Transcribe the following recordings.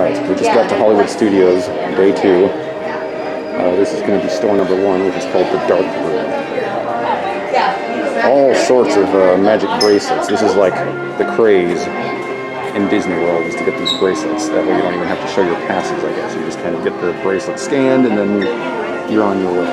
Alright, we just got to Hollywood Studios, day 2. This is going to be store number 1, which is called the Dark Room. All sorts of magic bracelets. This is like the craze in Disney World, is to get these bracelets. That way you don't even have to show your passes, I guess. You just kind of get the bracelet scanned and then you're on your way.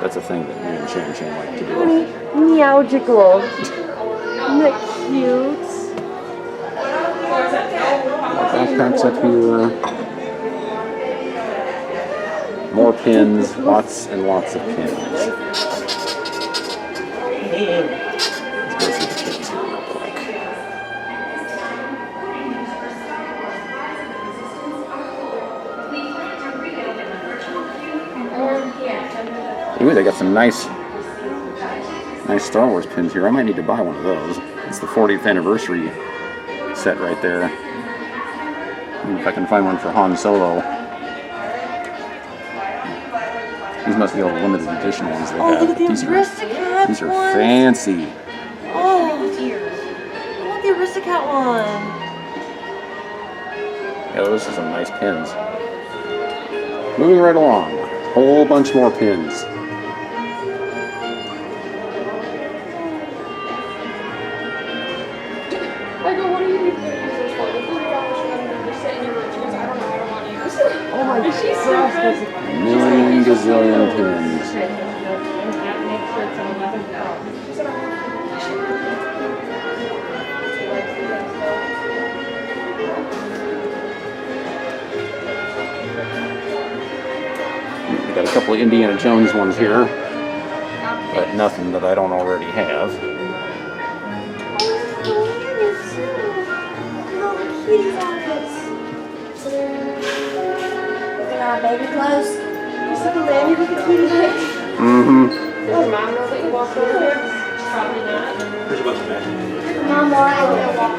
That's a thing that me and Shan like to do. Honey, meowgical. Isn't that cute? Backpacks up here. More pins, lots and lots of pins. Let's go through the pins here real quick. Ooh, they got some nice Star Wars pins here. I might need to buy one of those. It's the 40th anniversary set right there. Maybe if I can find one for Han Solo. These must be all the limited edition ones they have. Look at the Aristocat These are ones. fancy. Oh, dear. I want the Aristocat one. Yeah, those are some nice pins. Moving right along. Whole bunch more pins. Oh my gosh, that's A million gazillion pins. We got a couple of Indiana Jones ones here, but nothing that I don't already have. Baby clothes. You see the Manny with the cutie legs? Mm-hmm. Does your mom know that you walked over here? Probably not. Mom, why I wouldn't walk.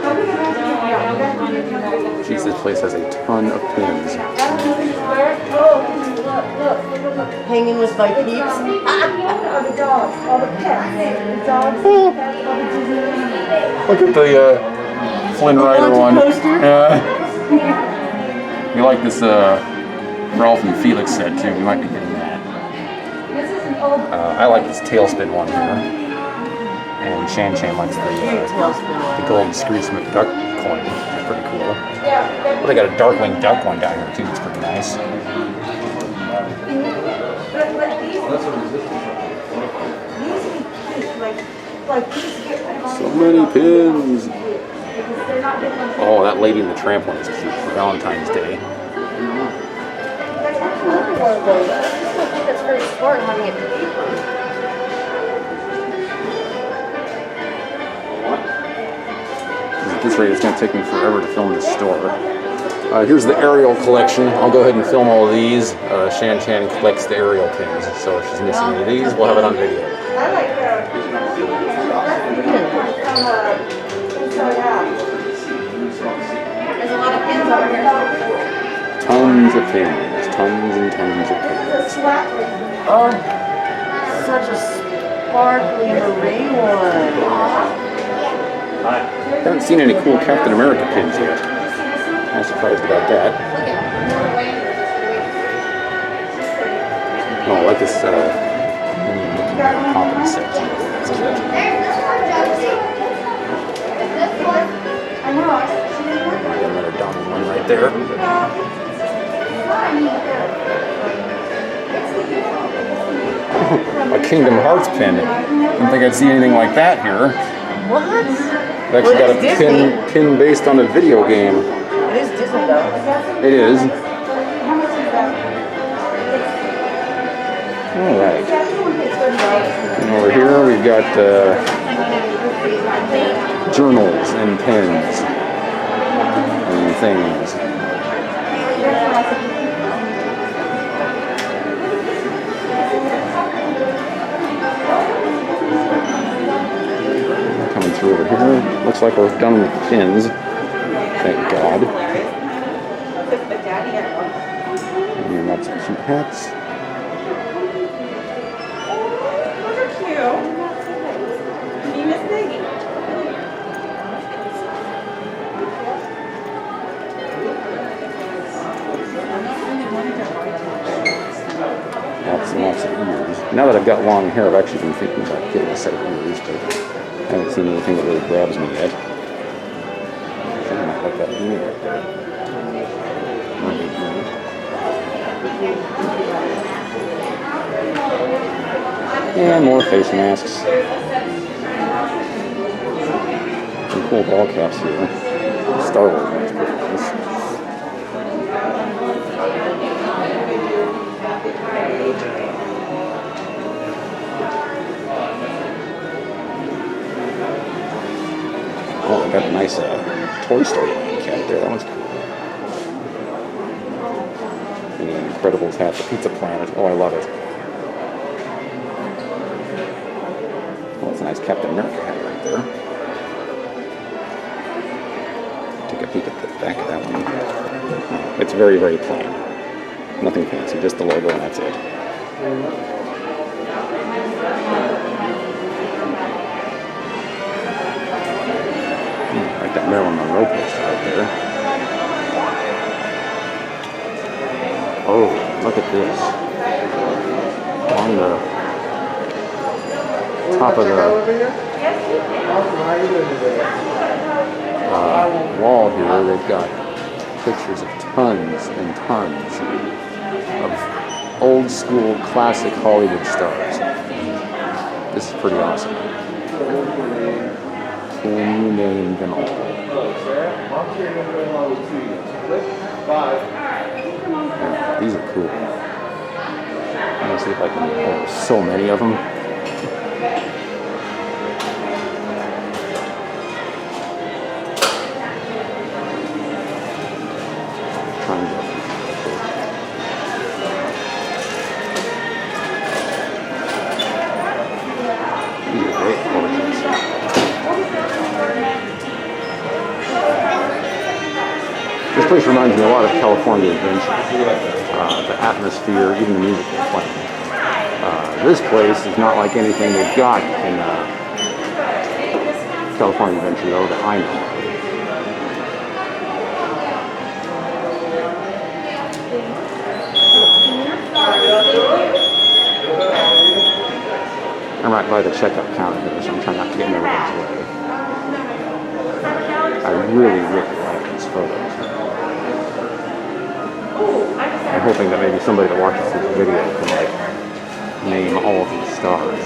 Jeez, this place has a ton of pins. Look. Hanging with my peeps. All the dogs, all the pets. The dogs, the pets, all the Disney. Look at the Flynn Rider one. Yeah. We like this Ralph and Felix set too. We might be getting that. I like this tailspin one here. And Shan likes the gold Scrooge McDuck coin. It's pretty cool. Well, they got a Darkwing Duck one down here too. It's pretty nice. So many pins. Oh, that Lady and the Tramp one is cute for Valentine's Day. I think that's very smart having it. At this rate, it's going to take me forever to film this store. Here's the Ariel collection. I'll go ahead and film all of these. Shan collects the Ariel pins, so if she's missing any of these, we'll have it on video. There's a lot of pins over here. Tons of pins. Tons and tons of pins. Oh, such a sparkly marie one. Haven't seen any cool Captain America pins yet. I'm surprised about that. Oh, I like this popping set. That's cute. Got another Donald one right there. A Kingdom Hearts pin. Didn't think I'd see anything like that here. What? I've actually got a pin based on a video game. It is Disney though. It is. Alright. And over here we've got journals and pens and things. Coming through over here. Looks like we're done with pins. Thank God. And lots of cute hats. Lots of ears. Now that I've got long hair, I've actually been thinking about getting a set of ears, but I haven't seen anything that really grabs me yet. I think I might like that ear right there. Might be good. And more face masks. Some cool ball caps here. Star Wars one's pretty nice. Oh, I got a nice Toy Story cap there. That one's cool. And the Incredibles hat, the Pizza Planet. Oh, I love it. Oh, that's a nice Captain America hat right there. Take a peek at the back of that one. It's very, very plain. Nothing fancy, just the logo and that's it. Like that Marilyn Monroe poster right there. Oh, look at this. On the top of the wall here, they've got pictures of tons and tons of old school classic Hollywood stars. This is pretty awesome. Can you name them all? Yeah, these are cool. Let me see if I can. Oh, there's so many of them. Trying to. These are great portraits. This place reminds me a lot of California Adventure. The atmosphere, even the music they're playing. This place is not like anything they've got in California Adventure, though, that I know. I'm right by the checkout counter here, so I'm trying not to get in everybody's way. I really, really like these photos. I'm hoping that maybe somebody that watches this video can name all of these stars.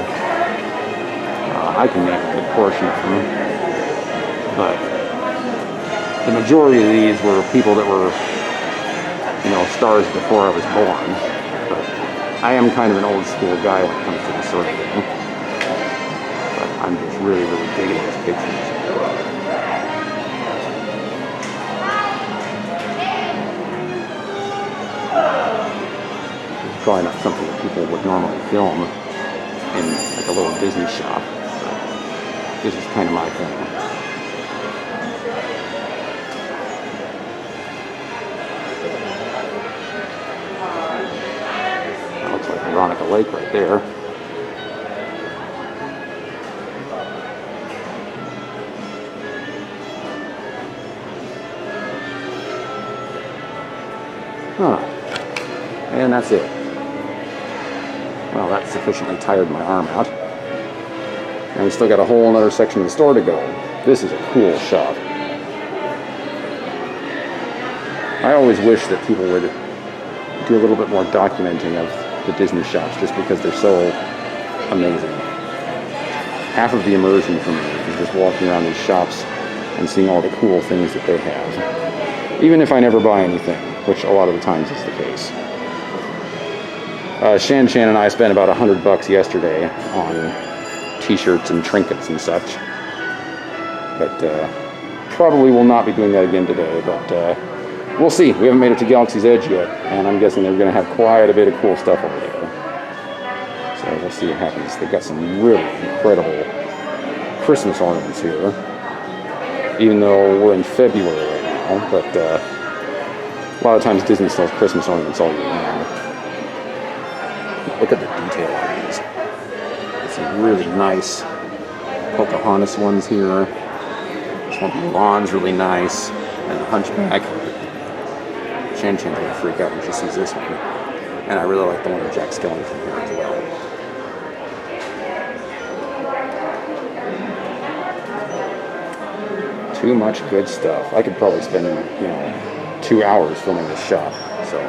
I can name a good portion of them, but the majority of these were people that were, stars before I was born. But I am kind of an old school guy when it comes to this sort of thing. But I'm just really, really digging these pictures. Probably not something that people would normally film in like a little Disney shop, but this is kind of my thing. That looks like Veronica Lake right there. Huh. And that's it. Well, that sufficiently tired my arm out. And we still got a whole other section of the store to go. This is a cool shop. I always wish that people would do a little bit more documenting of the Disney shops just because they're so amazing. Half of the immersion for me is just walking around these shops and seeing all the cool things that they have. Even if I never buy anything, which a lot of the times is the case. Shan and I spent about $100 yesterday on t-shirts and trinkets and such. But probably will not be doing that again today, but we'll see. We haven't made it to Galaxy's Edge yet, and I'm guessing they're going to have quite a bit of cool stuff over there. So we'll see what happens. They've got some really incredible Christmas ornaments here, even though we're in February right now, but a lot of times Disney sells Christmas ornaments all year round. Look at the detail on these. There's some really nice Pocahontas ones here. This one from Mulan's really nice, and the Hunchback. Shan's gonna freak out when she sees this one. And I really like the one with Jack Skellington here as well. Too much good stuff. I could probably spend, 2 hours filming this shop. So,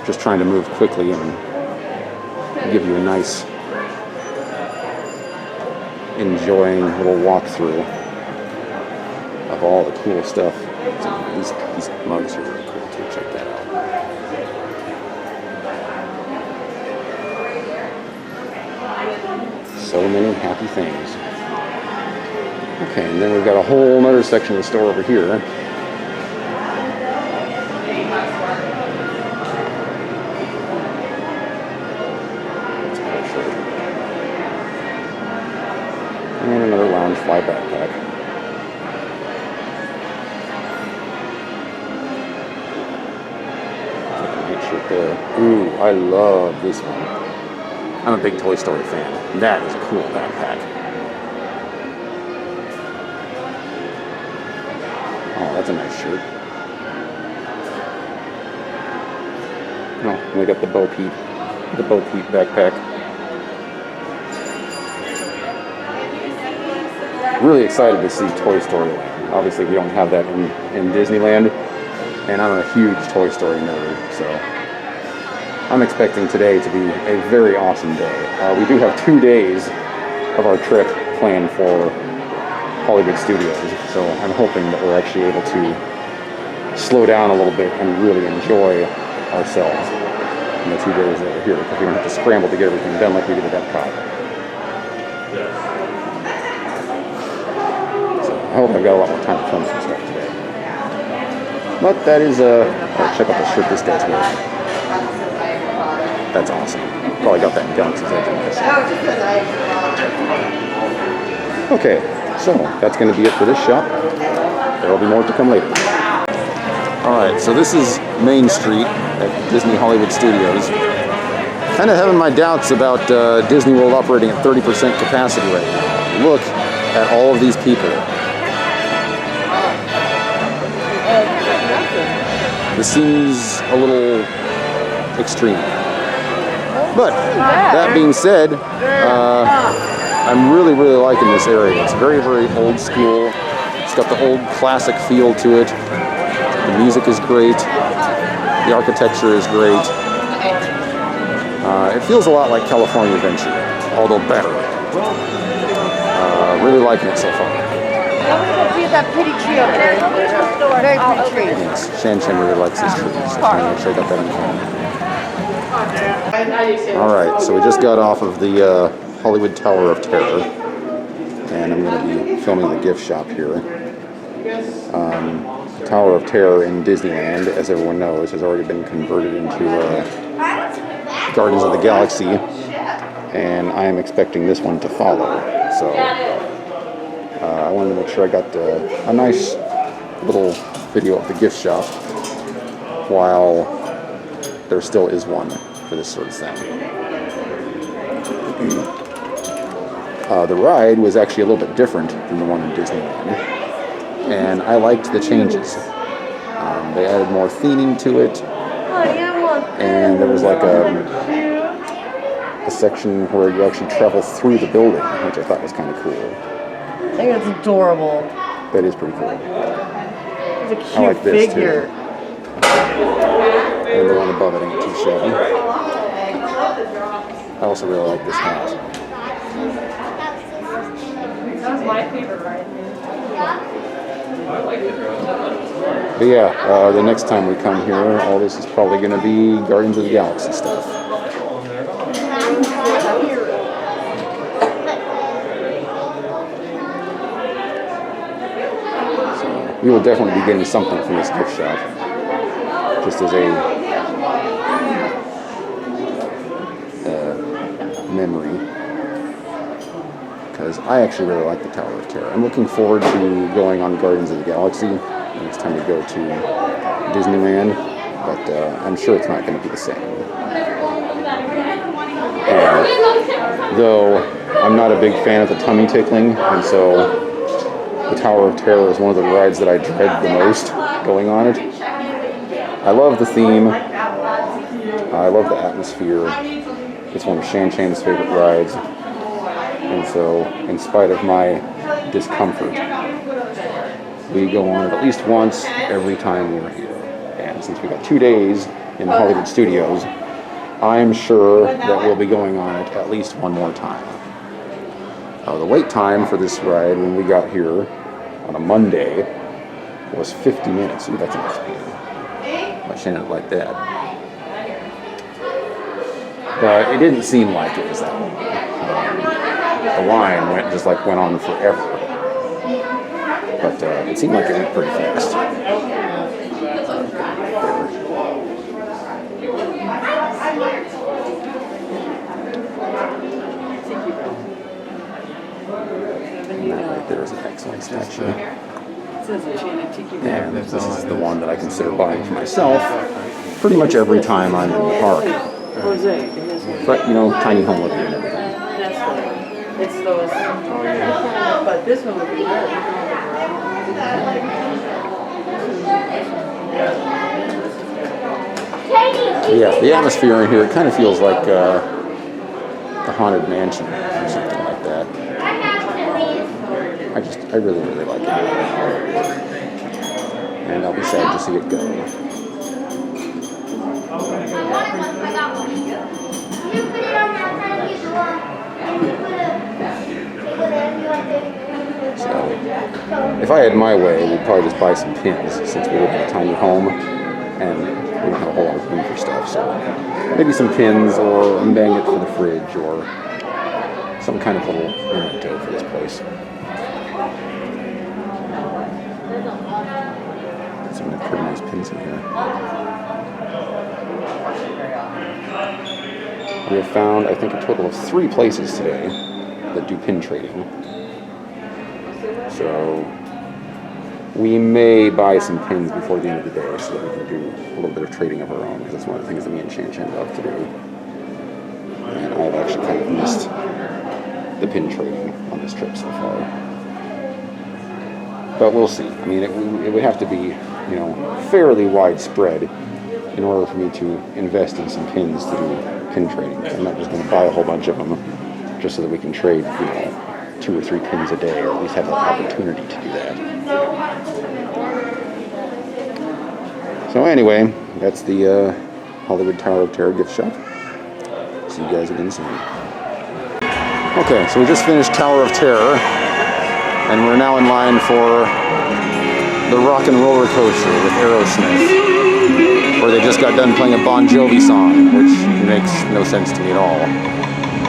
just trying to move quickly and give you a nice, enjoying little walkthrough of all the cool stuff. So these mugs are really cool too. Check that out. So many happy things. Okay, and then we've got a whole other section of the store over here. And another lounge fly backpack. Shirt there. Ooh, I love this one. I'm a big Toy Story fan. That is a cool backpack. Oh, that's a nice shirt. Oh, and we got the Bo Peep backpack. Really excited to see Toy Story Land. Obviously, we don't have that in Disneyland, and I'm a huge Toy Story nerd, so I'm expecting today to be a very awesome day. We do have 2 days of our trip planned for Hollywood Studios, so I'm hoping that we're actually able to slow down a little bit and really enjoy ourselves in the 2 days that we're here, because we don't have to scramble to get everything done like we did at Epcot. I hope I've got a lot more time to film some stuff today. But that is check out the shirt this guy's wearing. That's awesome. Probably got that in Galaxy's Edge in this. Okay, so that's going to be it for this shop. There will be more to come later. Alright, so this is Main Street at Disney Hollywood Studios. Kind of having my doubts about Disney World operating at 30% capacity right now. Look at all of these people. This seems a little extreme. But that being said, I'm really liking this area. It's very old school. It's got the old classic feel to it. The music is great. The architecture is great. It feels a lot like California Adventure, although better. Really liking it so far. See that pretty tree over there. Very pretty tree. Yes, Shan really likes these trees. Just want to make sure I got that in the camera. Alright, so we just got off of the Hollywood Tower of Terror. And I'm going to be filming the gift shop here. The Tower of Terror in Disneyland, as everyone knows, has already been converted into Gardens of the Galaxy. And I am expecting this one to follow. So I wanted to make sure I got a nice little video of the gift shop while there still is one for this sort of thing. The ride was actually a little bit different than the one in Disneyland, and I liked the changes. They added more theming to it. yeah, look. And there was like a section where you actually travel through the building, which I thought was kind of cool. I think that's adorable. That is pretty cool. It's a cute I like this figure. too. And the one above it ain't too shabby. I also really like this hat. That was my favorite ride. But yeah, the next time we come here, all this is probably going to be Guardians of the Galaxy stuff. So we will definitely be getting something from this gift shop, just as a memory. Because I actually really like the Tower of Terror. I'm looking forward to going on Guardians of the Galaxy when it's time to go to Disneyland, but I'm sure it's not going to be the same. Though I'm not a big fan of the tummy tickling, and so the Tower of Terror is one of the rides that I dread the most going on it. I love the theme. I love the atmosphere. It's one of Shan-Chan's favorite rides. And so, in spite of my discomfort, we go on it at least once every time we're here. And since we got 2 days in the Hollywood Studios, I'm sure that we'll be going on it at least one more time. The wait time for this ride when we got here on a Monday was 50 minutes. Ooh, that's a nice painting. I shouldn't have liked that. But it didn't seem like it was that long. The line went on forever, but it seemed like it went pretty fast. And that right there is an excellent statue. And this is the one that I consider buying for myself pretty much every time I'm in the park. But you know, tiny home living and everything. It's those. But this one would be good. Yeah, the atmosphere in here, it kind of feels like the Haunted Mansion or something like that. I really, really like it. And I'll be sad to see it go. So, if I had my way, we'd probably just buy some pins since we live in a tiny home and we don't have a whole lot of room for stuff. So, maybe some pins or a magnet for the fridge or some kind of little memento for this place. Some pretty nice pins in here. We have found, I think, a total of 3 places today that do pin trading. So we may buy some pins before the end of the day so that we can do a little bit of trading of our own, because that's one of the things that me and Shan-Chan love to do. And I've actually kind of missed the pin trading on this trip so far. But we'll see. I mean, it would have to be, you know, fairly widespread in order for me to invest in some pins to do pin trading. I'm not just going to buy a whole bunch of them just so that we can trade, you know, 2 or 3 pins a day, or at least have the opportunity to do that. So anyway, that's the Hollywood Tower of Terror gift shop. See you guys again soon. Okay, so we just finished Tower of Terror, and we're now in line for the Rock and Roller Coaster with Aerosmith, where they just got done playing a Bon Jovi song, which makes no sense to me at all.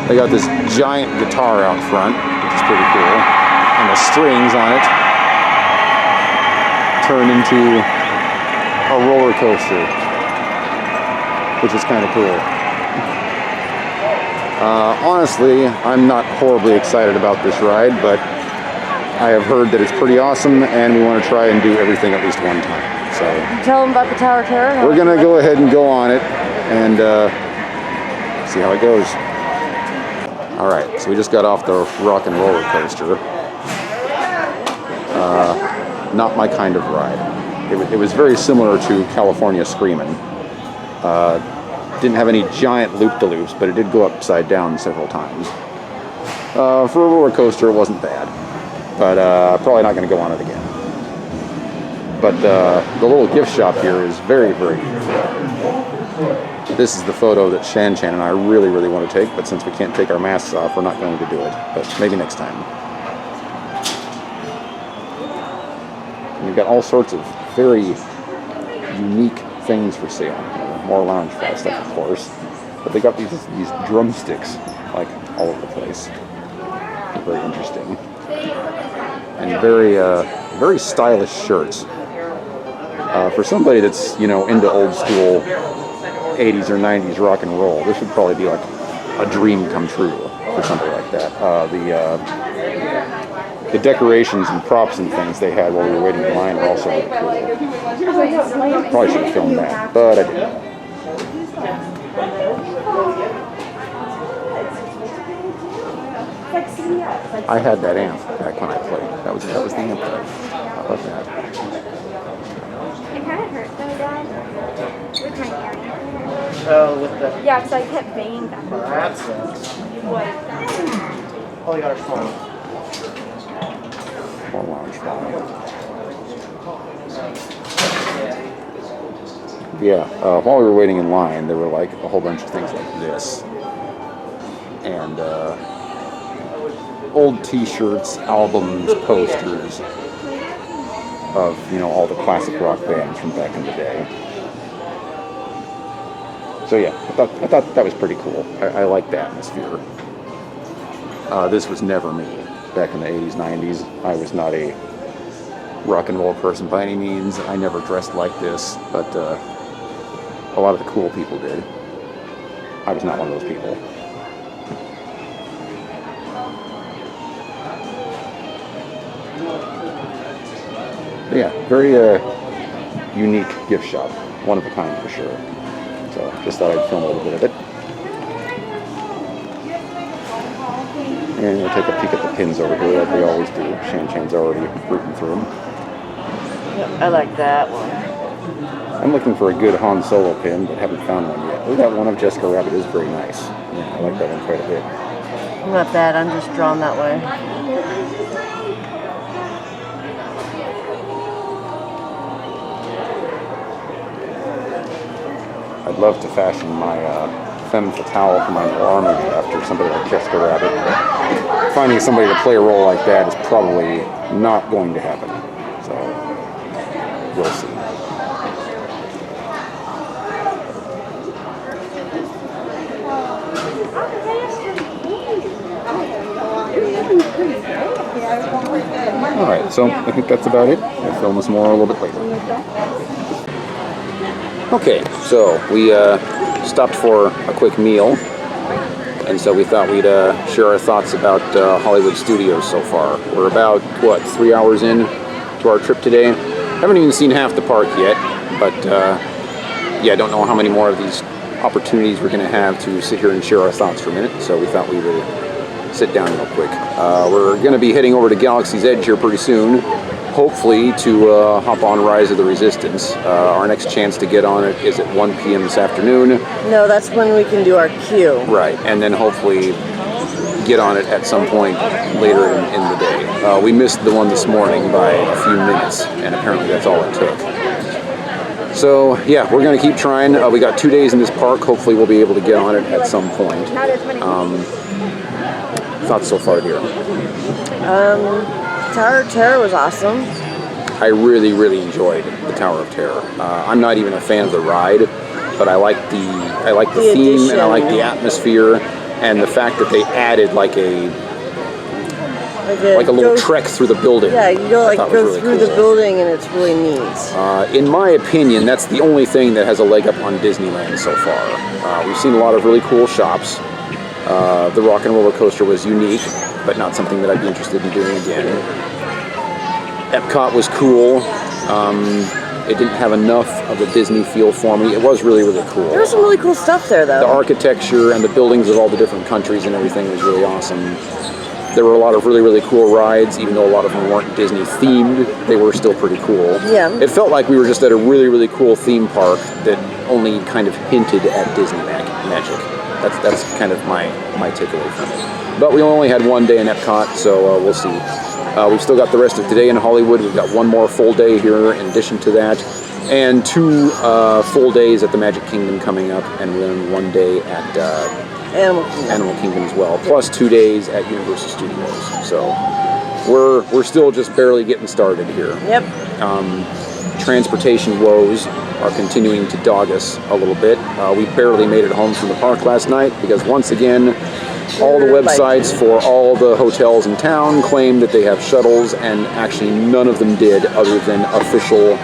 They got this giant guitar out front, which is pretty cool, and the strings on it turn into a roller coaster, which is kind of cool. Honestly, I'm not horribly excited about this ride, but I have heard that it's pretty awesome, and we want to try and do everything at least one time. So Tell them about the Tower of Terror. we're gonna go ahead and go on it and see how it goes. All right, so we just got off the Rock and Roller Coaster. Not my kind of ride. It was very similar to California Screamin', Didn't have any giant loop-de-loops, but it did go upside down several times. For a roller coaster, it wasn't bad, but probably not going to go on it again. But the little gift shop here is very, very beautiful. This is the photo that Shan and I really, really want to take, but since we can't take our masks off, we're not going to do it. But maybe next time. And you've got all sorts of very unique things for sale. More lounge fly stuff, of course. But they got these drumsticks, like, all over the place. Very interesting. And very, very stylish shirts. For somebody that's, you know, into old school 80s or 90s rock and roll, this would probably be like a dream come true for somebody like that. The decorations and props and things they had while we were waiting in line are also really cool. Probably should have filmed that, but I didn't. I had that amp back when I played. That was the amp. How about that? It kind of hurt though, Dad, with my earring. Oh, with the... Yeah, because I kept banging back and forth. That sucks. What? Oh, you got our phone. More lounge fly. Yeah, while we were waiting in line, there were like a whole bunch of things like this. And old t-shirts, albums, posters of, you know, all the classic rock bands from back in the day. So yeah, I thought that was pretty cool. I like the atmosphere. This was never me back in the 80s, 90s. I was not a rock and roll person by any means. I never dressed like this, but a lot of the cool people did. I was not one of those people. But yeah, very unique gift shop. One of a kind for sure. So just thought I'd film a little bit of it. And we'll take a peek at the pins over here like we always do. Shan-Chan's already rooting through them. Yep, I like that one. I'm looking for a good Han Solo pin, but haven't found one yet. Oh, that one of Jessica Rabbit is very nice. Yeah, I like that one quite a bit. Not bad, I'm just drawn that way. I'd love to fashion my femme fatale for my new army after somebody like Jessica Rabbit. But finding somebody to play a role like that is probably not going to happen. So, we'll see. Alright, so I think that's about it. I'll film us more a little bit later. Okay, so we stopped for a quick meal, and so we thought we'd share our thoughts about Hollywood Studios so far. We're about, 3 hours in to our trip today. Haven't even seen half the park yet, but yeah, I don't know how many more of these opportunities we're going to have to sit here and share our thoughts for a minute, so we thought we would sit down real quick. We're going to be heading over to Galaxy's Edge here pretty soon, hopefully to hop on Rise of the Resistance. Our next chance to get on it is at 1 p.m. this afternoon. No, that's when we can do our queue. Right, and then hopefully get on it at some point later in the day. We missed the one this morning by a few minutes, and apparently that's all it took. So yeah, we're going to keep trying. We got 2 days in this park. Hopefully we'll be able to get on it at some point. Thoughts so far, dear? Tower of Terror was awesome. I really, really enjoyed the Tower of Terror. I'm not even a fan of the ride, but I like the theme addition. and I like the atmosphere and the fact that they added like a little trek through the building. Yeah, you go really through cool. the building and it's really neat. In my opinion, that's the only thing that has a leg up on Disneyland so far. We've seen a lot of really cool shops. The Rock and Roller Coaster was unique, but not something that I'd be interested in doing again. Epcot was cool. It didn't have enough of the Disney feel for me. It was really, really cool. There was some really cool stuff there, though. The architecture and the buildings of all the different countries and everything was really awesome. There were a lot of really, really cool rides, even though a lot of them weren't Disney themed, they were still pretty cool. Yeah. It felt like we were just at a really, really cool theme park that only kind of hinted at Disney magic. That's kind of my takeaway from it. But we only had one day in Epcot, so we'll see. We've still got the rest of today in Hollywood. We've got one more full day here in addition to that. And 2 full days at the Magic Kingdom coming up, and then 1 day at Animal Kingdom as well, plus 2 days at Universal Studios. So we're still just barely getting started here. Yep. Transportation woes are continuing to dog us a little bit. We barely made it home from the park last night because once again, all the websites for all the hotels in town claim that they have shuttles, and actually none of them did, other than official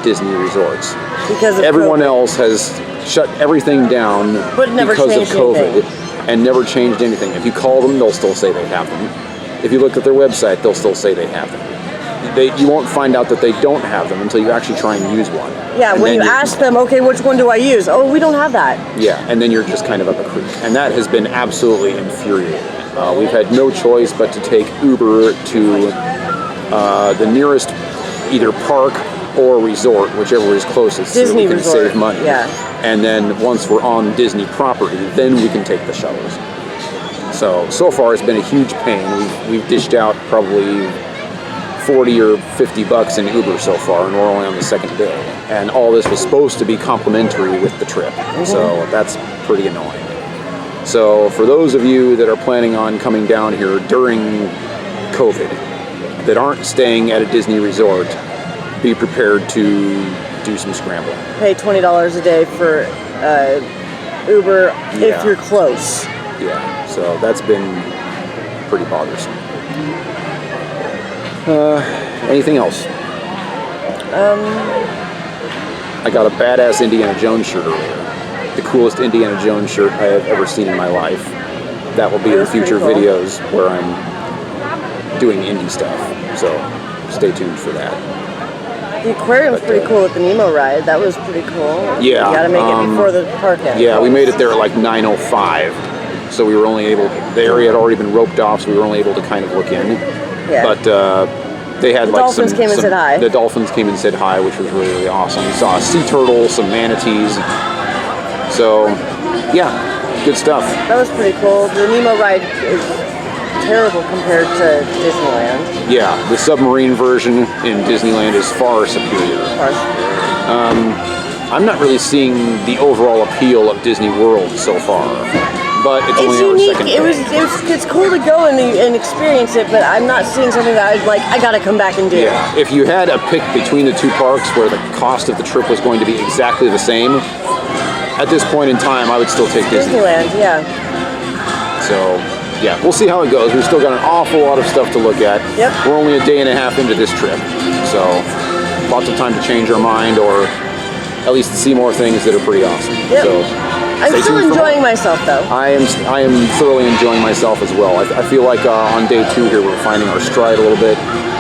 Disney resorts. Because of everyone COVID. else has shut everything down But never because of changed COVID anything. and never changed anything. If you call them, they'll still say they have them. If you look at their website, they'll still say they have them. You won't find out that they don't have them until you actually try and use one. Yeah, And when then you ask them, okay, which one do I use? Oh, we don't have that. Yeah, and then you're just kind of up a creek. And that has been absolutely infuriating. We've had no choice but to take Uber to the nearest either park or resort, whichever is closest, Disney so we can resort, save money. yeah. And then once we're on Disney property, then we can take the shuttles. So far it's been a huge pain. We've dished out probably 40 or 50 bucks in Uber so far, and we're only on the second day. And all this was supposed to be complimentary with the trip, so that's pretty annoying. So for those of you that are planning on coming down here during COVID, that aren't staying at a Disney resort, be prepared to do some scrambling. Pay $20 a day for Uber if Yeah. you're close. Yeah, so that's been pretty bothersome. Anything else? I got a badass Indiana Jones shirt earlier. The coolest Indiana Jones shirt I have ever seen in my life. That will be in That's pretty future cool. videos where I'm doing indie stuff. So stay tuned for that. The aquarium's But, pretty cool at the Nemo ride. That was pretty cool. Yeah, You gotta make it before the park ends. Yeah, we made it there at like 9:05. So we were only able, the area had already been roped off, so we were only able to kind of look in. Yeah. But they had The like dolphins some, came and said hi. The dolphins came and said hi, which was really, really awesome. We saw a sea turtle, some manatees. So, yeah, good stuff. That was pretty cool. The Nemo ride is terrible compared to Disneyland. Yeah, the submarine version in Disneyland is far superior. I'm not really seeing the overall appeal of Disney World so far, but it's It's only our unique. second It day. was it's cool to go and experience it, but I'm not seeing something that I'd like. I gotta come back and do. Yeah, if you had a pick between the two parks where the cost of the trip was going to be exactly the same, at this point in time, I would still take Disney. Disneyland, yeah. So, yeah, we'll see how it goes. We've still got an awful lot of stuff to look at. Yep. We're only a day and a half into this trip, so lots of time to change our mind or at least see more things that are pretty awesome. Yep. So, I'm stay still tuned for enjoying more. myself though. I am thoroughly enjoying myself as well. I feel like on day 2 here we're finding our stride a little bit.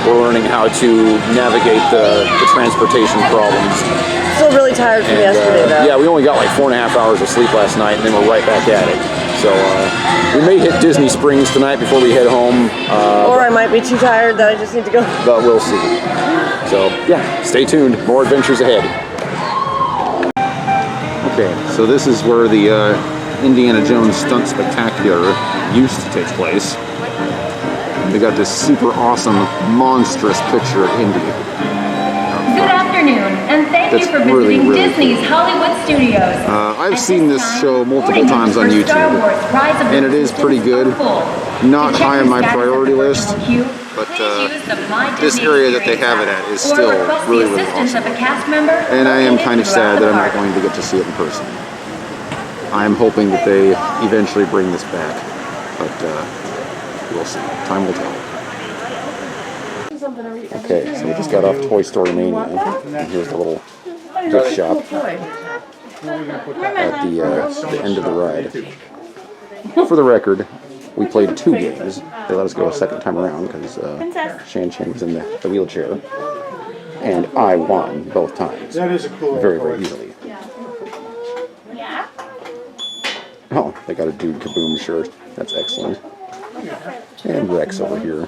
We're learning how to navigate the transportation problems. Still really tired from yesterday though. Yeah, we only got like 4.5 hours of sleep last night, and then we're right back at it. So we may hit Disney Springs tonight before we head home, Or I might be too tired that I just need to go. but we'll see. So yeah, stay tuned. More adventures ahead. Okay, so this is where the Indiana Jones Stunt Spectacular used to take place. We got this super awesome, monstrous picture of Indy. Good afternoon, and thank That's you for really, visiting really Disney's Hollywood Studios. I've At seen this time, show multiple boarding times on rooms for YouTube, Star Wars: Rise of the and it is pretty good. Resistance are full. Not To check high on the my status of priority the list, virtual queue, but please use the My this Disney area that they Experience have it app, at is or still request really, the really assistance awesome. of a cast member And I am located kind of throughout sad the that I'm not park. going to get to see it in person. I'm hoping that they eventually bring this back, but we'll see. Time will tell. Okay, so we just got off Toy Story Mania, and here's the little gift shop at the end of the ride. For the record, we played 2 games. They let us go a second time around because Shan was in the wheelchair, and I won both times. That is a cool Very, very easily. Oh, they got a Dude Kaboom shirt. That's excellent. And Rex over here.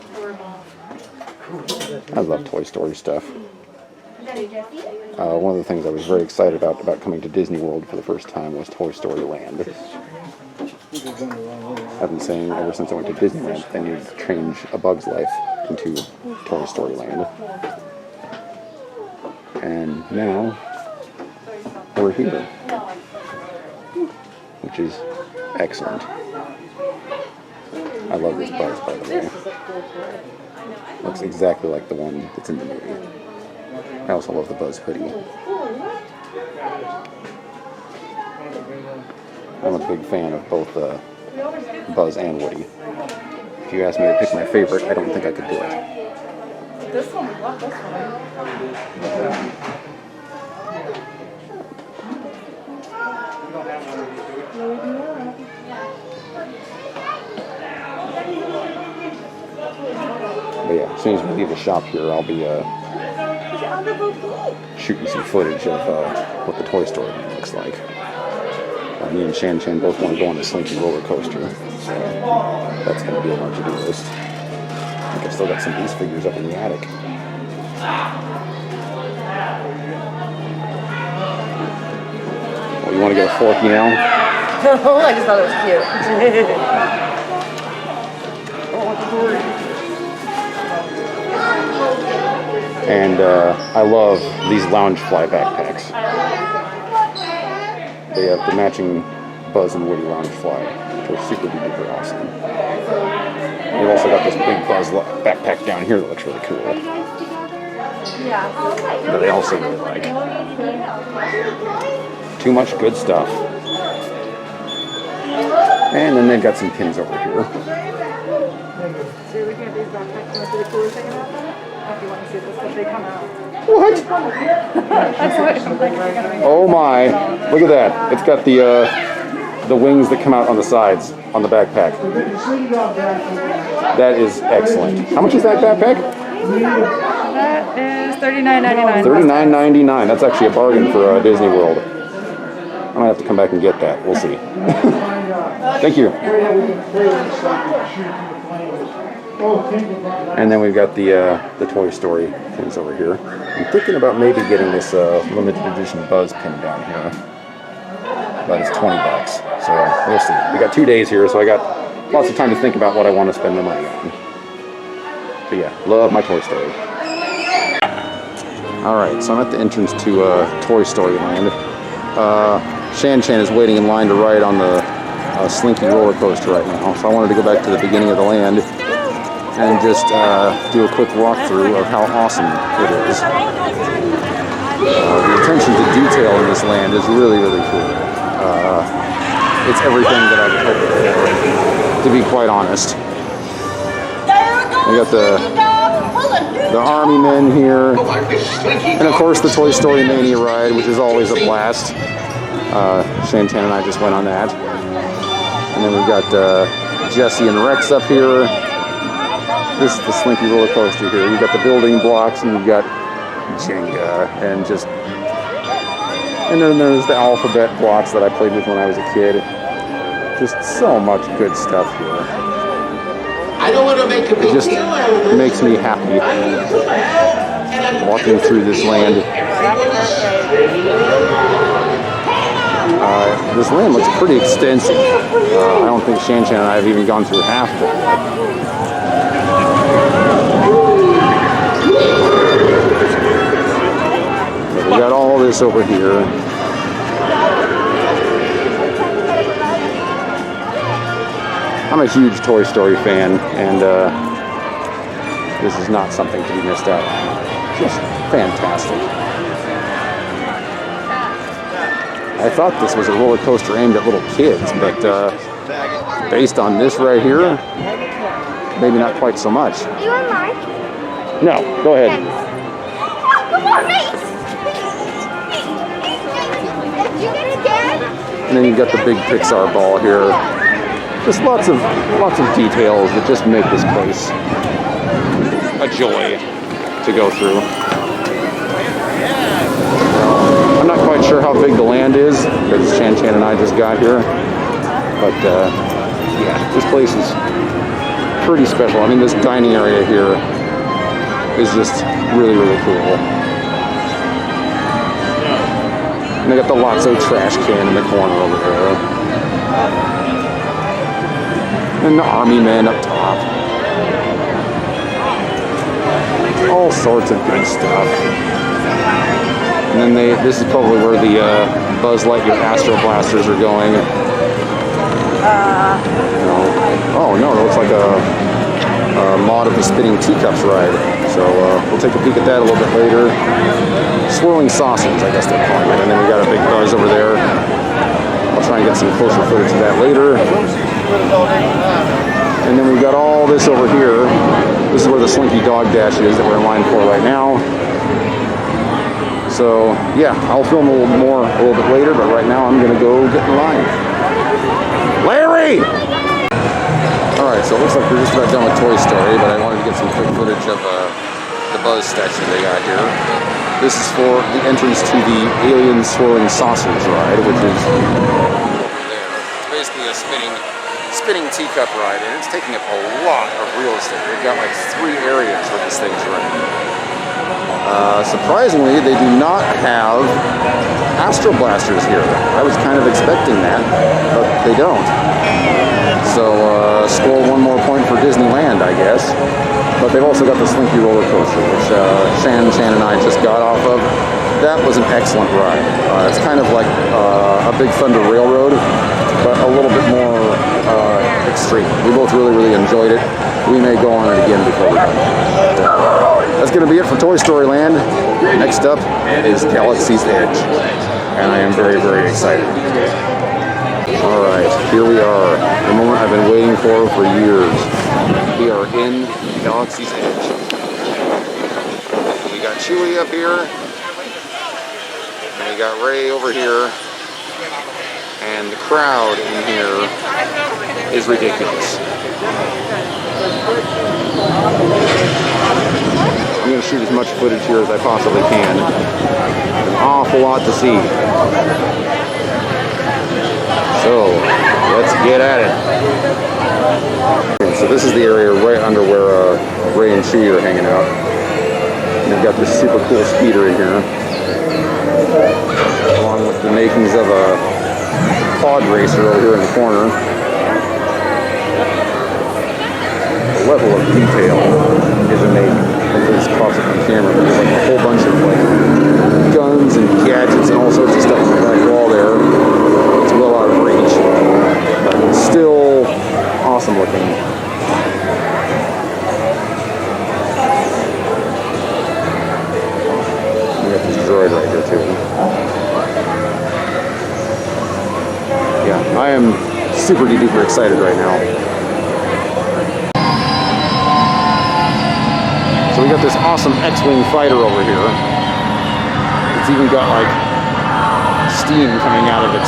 I love Toy Story stuff. One of the things I was very excited about coming to Disney World for the first time was Toy Story Land. I've been saying ever since I went to Disneyland they needed to change A Bug's Life into Toy Story Land. And now we're here, which is excellent. I love this Buzz, by the way. Looks exactly like the one that's in the movie. I also love the Buzz hoodie. I'm a big fan of both Buzz and Woody. If you asked me to pick my favorite, I don't think I could do it. This one, we love this one. But yeah, as soon as we leave the shop here, I'll be shooting some footage of what the Toy Story Land looks like. Me and Shan Shan both want to go on the Slinky roller coaster, so that's going to be on our to-do list. I think I've still got some of these figures up in the attic. Oh, you want to get a fork now? Oh, I just thought it was cute. And I love these Loungefly backpacks. They have the matching Buzz and Woody Loungefly, which are super duper awesome. They've also got this big Buzz backpack down here that looks really cool. That I also really like. Too much good stuff. And then they've got some pins over here. So you're looking at these backpacks, you want to see the coolest thing about them? Or if you want to see this stuff, they come out. What? That's what it comes like. Oh my! Look at that! It's got the wings that come out on the sides on the backpack. That is excellent. How much is that backpack? That is $39.99. $39.99. That's actually a bargain for Disney World. I might have to come back and get that. We'll see. Thank you. And then we've got the Toy Story pins over here. I'm thinking about maybe getting this limited edition Buzz pin down here. But it's $20, so we'll see. We got 2 days here, so I got lots of time to think about what I want to spend my money on. But yeah, love my Toy Story. Alright, so I'm at the entrance to Toy Story Land. Shan Shan is waiting in line to ride on the Slinky roller coaster right now, so I wanted to go back to the beginning of the land and just do a quick walkthrough of how awesome it is. The attention to detail in this land is really, really cool. It's everything that I would hope for, to be quite honest. We got the army men here, and of course the Toy Story Mania ride, which is always a blast. Shantan and I just went on that. And then we've got Jesse and Rex up here. This is the Slinky roller coaster here. You've got the building blocks, and you've got Jenga, and then there's the alphabet blocks that I played with when I was a kid. Just so much good stuff here. I don't want to make a big It just makes me happy walking through this land. This land looks pretty extensive. I don't think Shan Shan and I have even gone through half of it yet. We got all this over here. I'm a huge Toy Story fan, and this is not something to be missed out on. Just fantastic. I thought this was a roller coaster aimed at little kids, but based on this right here, maybe not quite so much. You want mine? No, go ahead. Come on, mate! You get it, Dad? And then you've got the big Pixar ball here. Just lots of details that just make this place a joy to go through. I'm not quite sure how big the land is because Shan Shan and I just got here, but yeah, this place is pretty special. I mean, this dining area here is just really, really cool. And they got the Lotso trash can in the corner over there. And the army men up top. All sorts of good stuff. And then this is probably where the Buzz Lightyear Astro Blasters are going. Oh no, it looks like a mod of the Spinning Teacups ride. So we'll take a peek at that a little bit later. Swirling Saucers, I guess they're calling it. And then we got a big Buzz over there. I'll try and get some closer footage of that later. And then we've got all this over here. This is where the Slinky Dog Dash is that we're in line for right now. So yeah, I'll film a little more a little bit later, but right now I'm gonna go get in line. Larry! Alright, so it looks like we're just about done with Toy Story, but I wanted to get some quick footage of the Buzz statue they got here. This is for the entrance to the Alien Swirling Saucers ride, which is over there. It's basically a spinning teacup ride, and it's taking up a lot of real estate. They've got like 3 areas where this thing's running. Surprisingly, they do not have Astro Blasters here. I was kind of expecting that, but they don't. So, score 1 more point for Disneyland, I guess. But they've also got the Slinky roller coaster, which Shan and I just got off of. That was an excellent ride. It's kind of like a Big Thunder Railroad, but a little bit more extreme. We both really, really enjoyed it. We may go on it again before we're done. That's going to be it for Toy Story Land. Next up is Galaxy's Edge, and I am very, very excited. Alright, here we are, the moment I've been waiting for years. We are in Galaxy's Edge. We got Chewie up here, and we got Rey over here, and the crowd in here is ridiculous. I'm going to shoot as much footage here as I possibly can. An awful lot to see. So, let's get at it. Okay, so this is the area right under where Rey and Chewie are hanging out. And they've got this super cool speeder in here, along with the makings of a pod racer over here in the corner. The level of detail is amazing. Hopefully this pops up on camera. There's like a whole bunch of like guns and gadgets and all sorts of stuff in the back wall there. It's well out of reach, but still awesome looking. We got this droid right here too. Yeah, I am super duper excited right now. So we got this awesome X-Wing fighter over here. It's even got like steam coming out of its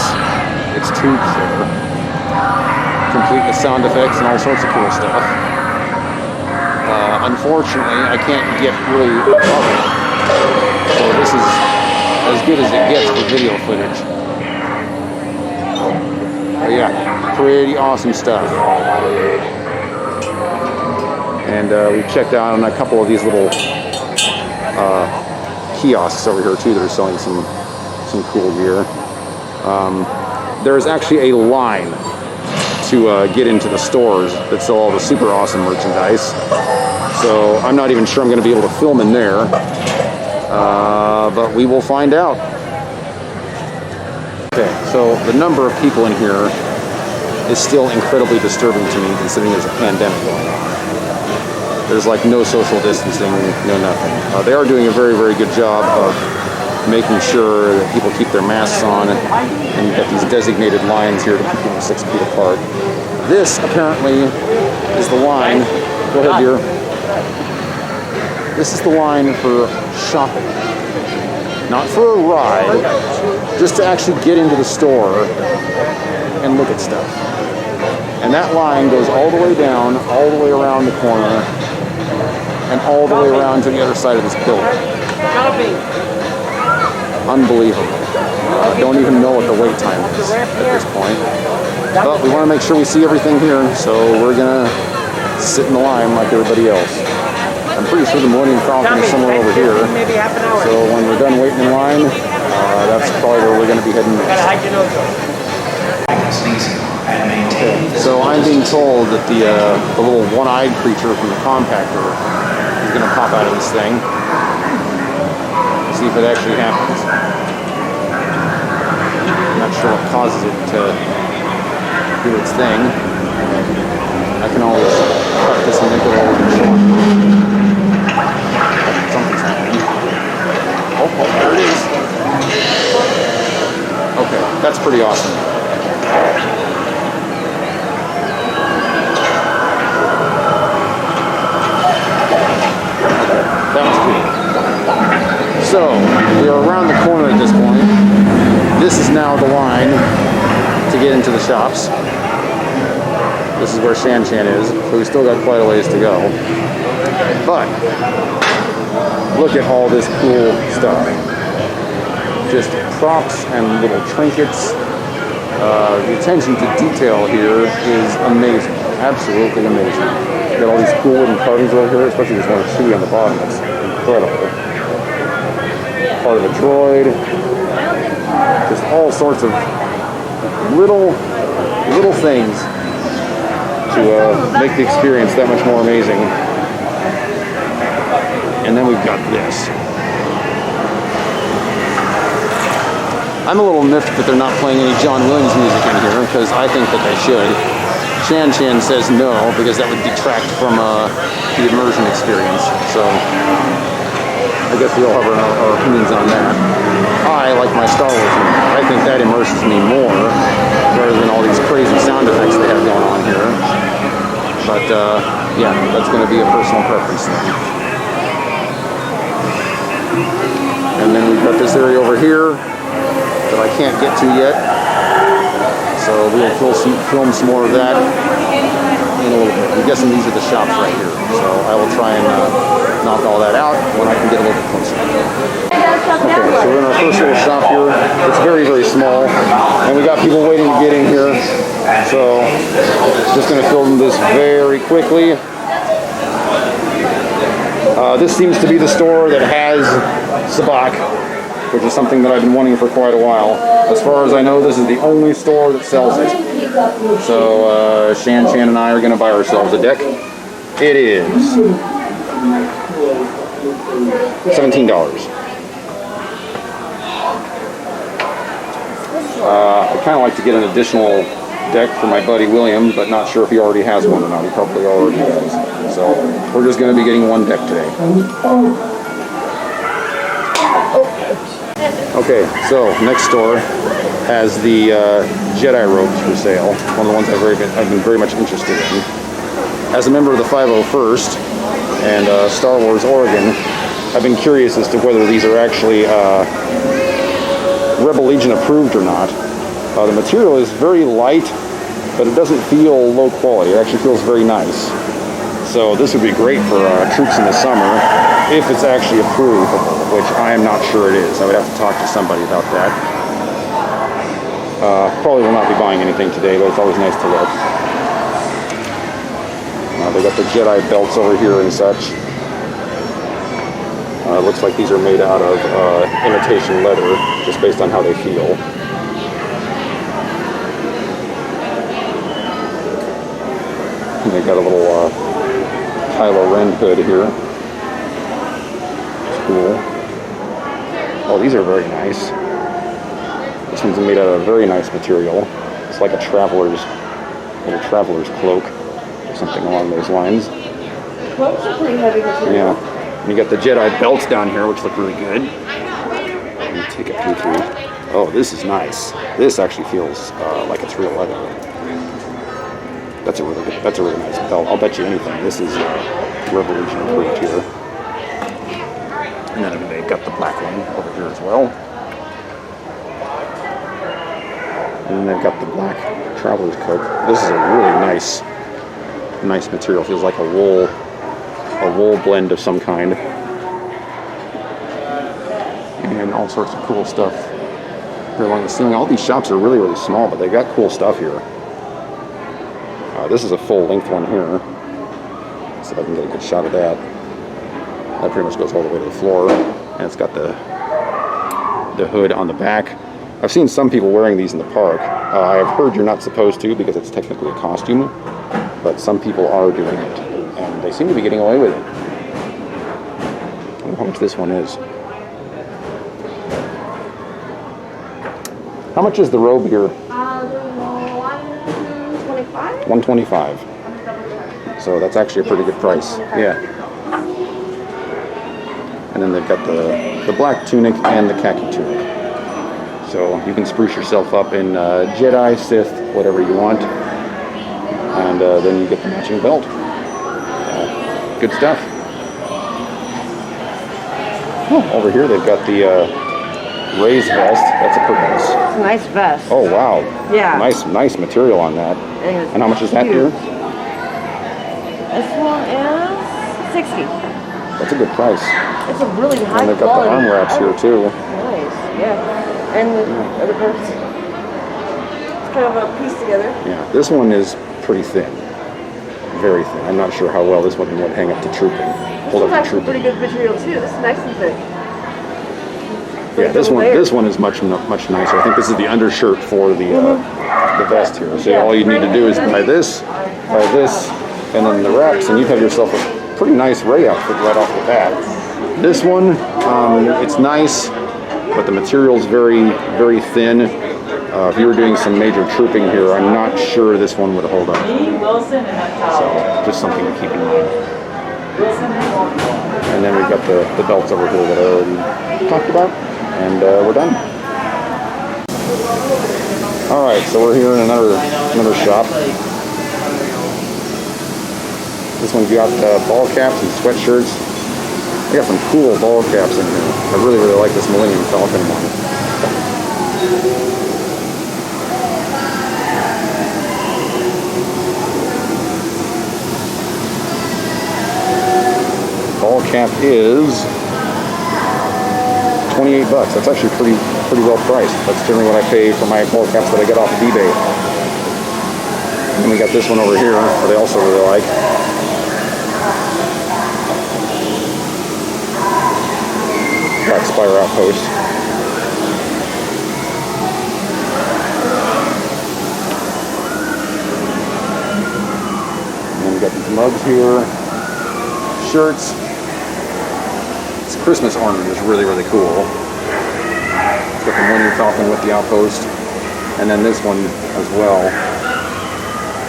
tubes there, complete with sound effects and all sorts of cool stuff. Unfortunately, I can't get really above it, so this is as good as it gets for video footage. But yeah, pretty awesome stuff. And we checked out on a couple of these little kiosks over here too that are selling some cool gear. There's actually a line to get into the stores that sell all the super awesome merchandise. So I'm not even sure I'm going to be able to film in there, but we will find out. Okay, so the number of people in here is still incredibly disturbing to me, considering there's a pandemic going on. There's like no social distancing, no nothing. They are doing a very, very good job of making sure that people keep their masks on, and you've got these designated lines here to keep them 6 feet apart. This apparently is the line. Go ahead, dear. This is the line for shopping, not for a ride, just to actually get into the store and look at stuff. And that line goes all the way down, all the way around the corner, and all the way around to the other side of this building. Unbelievable. Don't even know what the wait time is at this point. But we want to make sure we see everything here, so we're gonna sit in the line like everybody else. I'm pretty sure the Millennium Falcon is somewhere over here. Maybe half an hour. So when we're done waiting in line, that's probably where we're going to be heading next. Okay, so I'm being told that the little one-eyed creature from the compactor is going to pop out of this thing. See if it actually happens. I'm not sure what causes it to do its thing. I can always cut this and make it a little bit short. Something's happening. Oh, there it is. Okay, that's pretty awesome. That was cool. So, we are around the corner at this point. This is now the line to get into the shops. This is where Shan Chan is, so we still got quite a ways to go. But, look at all this cool stuff. Just props and little trinkets. The attention to detail here is amazing. Absolutely amazing. You got all these cool wooden carvings over here, especially this one tree on the bottom. That's incredible. Part of a droid. Just all sorts of little things to make the experience that much more amazing. And then we've got this. I'm a little miffed that they're not playing any John Williams music in here, because I think that they should. Shan Chan says no, because that would detract from the immersion experience. So I guess we all have our opinions on that. I like my Star Wars music. I think that immerses me more, rather than all these crazy sound effects they have going on here. But yeah, that's going to be a personal preference thing. And then we've got this area over here that I can't get to yet. So we'll film some more of that in a little bit. I'm guessing these are the shops right here. So I will try and knock all that out when I can get a little bit closer. Okay, so we're in our first little shop here. It's very, very small. And we got people waiting to get in here. So just going to film this very quickly. This seems to be the store that has Sabak, which is something that I've been wanting for quite a while. As far as I know, this is the only store that sells it. So Shan Chan and I are going to buy ourselves a deck. It is $17. I'd kind of like to get an additional deck for my buddy William, but not sure if he already has one or not. He probably already does. So we're just going to be getting one deck today. Okay, so next store has the Jedi robes for sale. One of the ones I've been very much interested in. As a member of the 501st and Star Wars Oregon, I've been curious as to whether these are actually Rebel Legion approved or not. The material is very light, but it doesn't feel low quality. It actually feels very nice. So this would be great for troops in the summer if it's actually approved, which I am not sure it is. I would have to talk to somebody about that. Probably will not be buying anything today, but it's always nice to look. They got the Jedi belts over here and such. It looks like these are made out of imitation leather, just based on how they feel. And they got a little Kylo Ren hood here. It's cool. Oh, these are very nice. This one's made out of a very nice material. It's like a little traveler's cloak, or something along those lines. Cloaks are pretty heavy material. Yeah. And you got the Jedi belts down here, which look really good. Let me take a peek here. Oh, this is nice. This actually feels like it's real leather. That's a really nice belt. I'll bet you anything. This is Revolution approved here. And then they've got the black one over here as well. And then they've got the black traveler's coat. This is a really nice material. Feels like a wool blend of some kind. And all sorts of cool stuff here along the ceiling. All these shops are really, really small, but they've got cool stuff here. This is a full length one here. See if I can get a good shot of that. That pretty much goes all the way to the floor, and it's got the hood on the back. I've seen some people wearing these in the park. I've heard you're not supposed to because it's technically a costume, but some people are doing it, and they seem to be getting away with it. I wonder how much this one is. How much is the robe here? 125. $125. So that's actually a pretty good price. Yeah. And then they've got the black tunic and the khaki tunic. So you can spruce yourself up in Jedi, Sith, whatever you want. And then you get the matching belt. Good stuff. Oh, over here they've got the Ray's vest. That's a pretty nice. It's a nice vest. Oh wow. Yeah. Nice material on that. And how much is that here? This one is 60. That's a good price. It's a really high And they've got quality. the arm wraps here too. Nice, yeah. And the other parts. It's kind of a piece together. Yeah, this one is pretty thin. Very thin. I'm not sure how well this one would hang up to trooping. This Hold one's up to actually pretty trooping. good material too. This is nice and thick. Yeah, this one is much nicer. I think this is the undershirt for the vest here. So all you need to do is buy this, and then the wraps, and you have yourself a pretty nice Ray outfit right off the bat. This one, it's nice, but the material's very, very thin. If you were doing some major trooping here, I'm not sure this one would hold up. So just something to keep in mind. And then we've got the belts over here that I already talked about, and we're done. All right, so we're here in another shop. This one's got ball caps and sweatshirts. They got some cool ball caps in here. I really like this Millennium Falcon one. Ball cap is $28. That's actually pretty well priced. That's generally what I pay for my ball caps that I get off of eBay. And we got this one over here that I also really like. Black Spire Outpost. And then we got these mugs here. Shirts. This Christmas ornament is really cool. It's got the Millennium Falcon with the outpost, and then this one as well.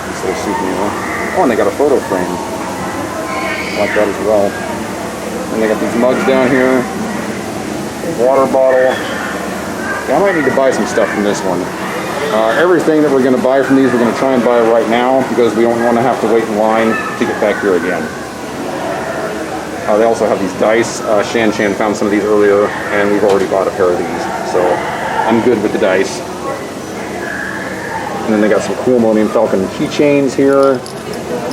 This little souvenir. Oh, and they got a photo frame. I like that as well. And they got these mugs down here. Water bottle. Yeah, I might need to buy some stuff from this one. Everything that we're going to buy from these, we're going to try and buy right now because we don't want to have to wait in line to get back here again. They also have these dice. Shan found some of these earlier, and we've already bought a pair of these. So I'm good with the dice. And then they got some cool Millennium Falcon keychains here.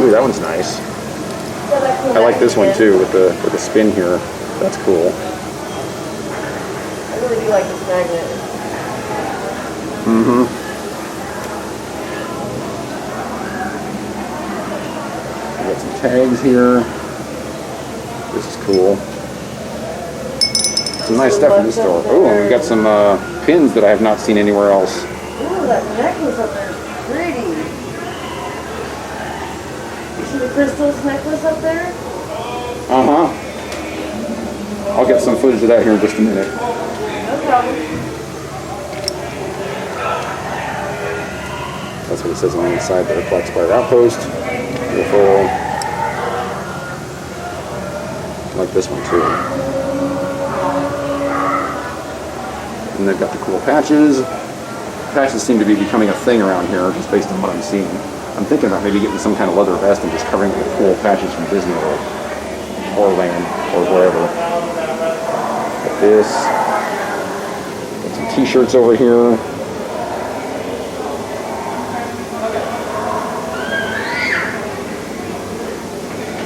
Ooh, that one's nice. I like this one too with the spin here. That's cool. I really do like this magnet. Mm-hmm. We got some tags here. This is cool. Some nice stuff in this store. Oh, and we've got some pins that I have not seen anywhere else. Ooh, that necklace up there is pretty. You see the crystals necklace up there? Uh-huh. I'll get some footage of that here in just a minute. No problem. That's what it says on the inside there. Black Spire Outpost. Beautiful. I like this one too. And they've got the cool patches. Patches seem to be becoming a thing around here, just based on what I'm seeing. I'm thinking about maybe getting some kind of leather vest and just covering it with cool patches from DisneyWorld or Land or wherever. Got this. Got some t-shirts over here.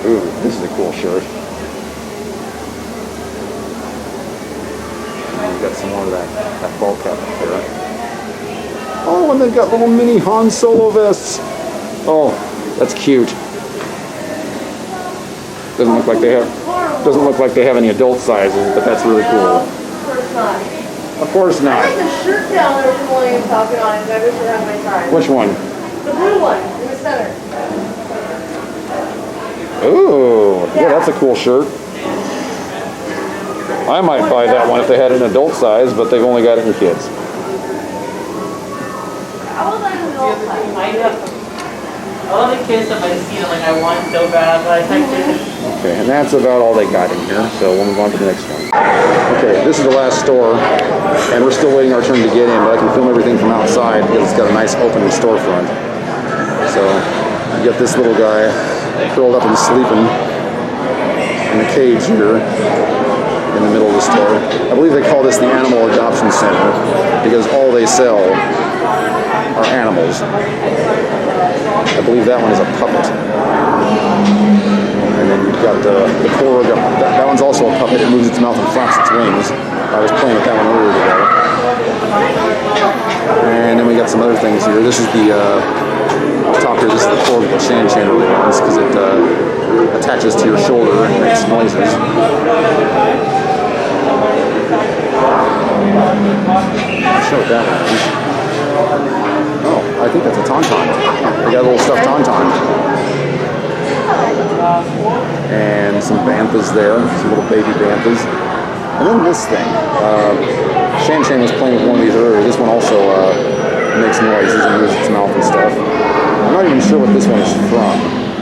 Ooh, this is a cool shirt. Got some more of that ball cap up there. Oh, and they've got little mini Han Solo vests. Oh, that's cute. Doesn't look like they have any adult sizes, but that's really cool. Of course not. Of course not. There's a shirt down there from Millennium Falcon on it that I wish I had my time. Which one? The blue one in the center. Ooh, yeah, that's a cool shirt. I might buy that one if they had an adult size, but they've only got it in kids. All the kids have like seen it, like I want so bad, but I typed it. Okay, and that's about all they got in here, so we'll move on to the next one. Okay, this is the last store, and we're still waiting our turn to get in, but I can film everything from outside because it's got a nice open storefront. So, you got this little guy curled up and sleeping in a cage here in the middle of the store. I believe they call this the Animal Adoption Center because all they sell are animals. I believe that one is a puppet. And then you've got the Cora. That one's also a puppet. It moves its mouth and flaps its wings. I was playing with that one earlier today. And then we got some other things here. This is the top here. This is the Cora that Shan really wants because it attaches to your shoulder and makes noises. I'll show what that one is. Oh, I think that's a tauntaun. They got a little stuffed tauntaun. And some banthas there, some little baby banthas. And then this thing. Shan was playing with one of these earlier. This one also makes noises and moves its mouth and stuff. I'm not even sure what this one is from.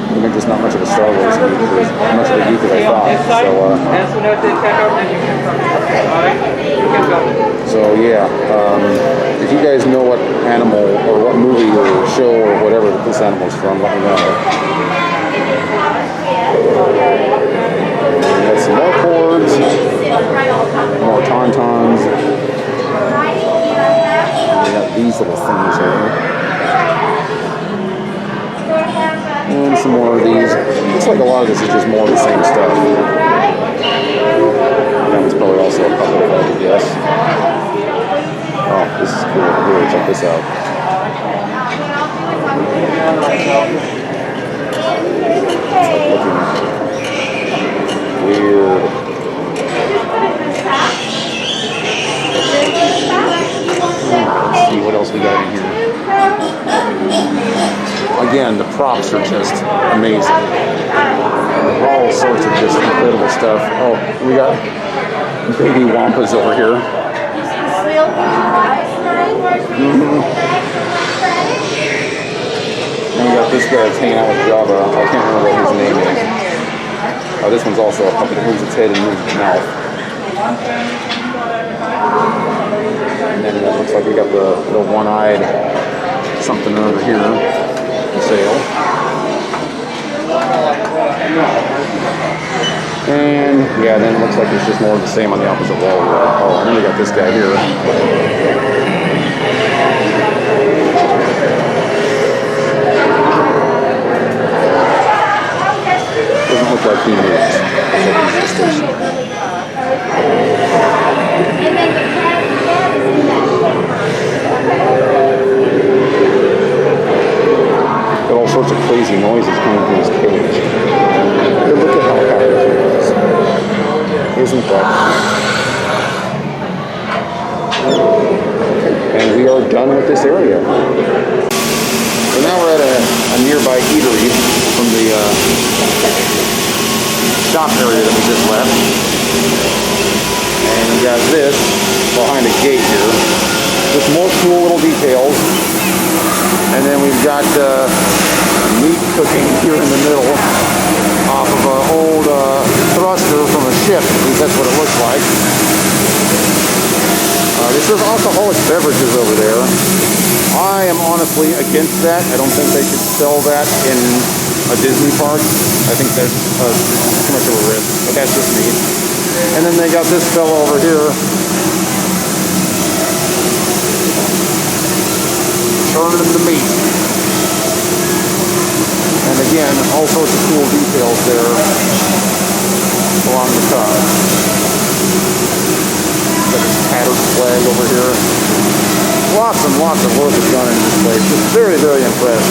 I think there's not much of a Star Wars geek, as much of a geek as I thought. So yeah, if you guys know what animal or what movie or show or whatever that this animal is from, let me know. We got some more cords, more tauntauns. We got these little things here. And some more of these. Looks like a lot of this is just more of the same stuff. That one's probably also a couple of I guess. Oh, this is cool. Here, check this out. It's looking weird. Let's see what else we got in here. Again, the props are just amazing. All sorts of just incredible stuff. Oh, we got baby wampas over here. And we got this guy that's hanging out with Jabba. I can't remember what his name is. Oh, this one's also a puppet that moves its head and moves its mouth. And then it looks like we got the one-eyed something over here for sale. And yeah, then it looks like it's just more of the same on the opposite wall. Oh, and then we got this guy here. Doesn't look like he moves. Looks like he's just stationary. Got all sorts of crazy noises coming from his cage. But look at how happy he is. Isn't that? And we are done with this area. So now we're at a nearby eatery from the shop area that we just left. And we got this behind a gate here. Just more cool little details. And then we've got meat cooking here in the middle off of an old thruster from a ship. At least that's what it looks like. This says alcoholic beverages over there. I am honestly against that. I don't think they should sell that in a Disney park. I think that's too much of a risk, but that's just me. And then they got this fellow over here turning the meat. And again, all sorts of cool details there along the top. Got this tattered flag over here. Lots and lots of work is done in this place. Just very, very impressed.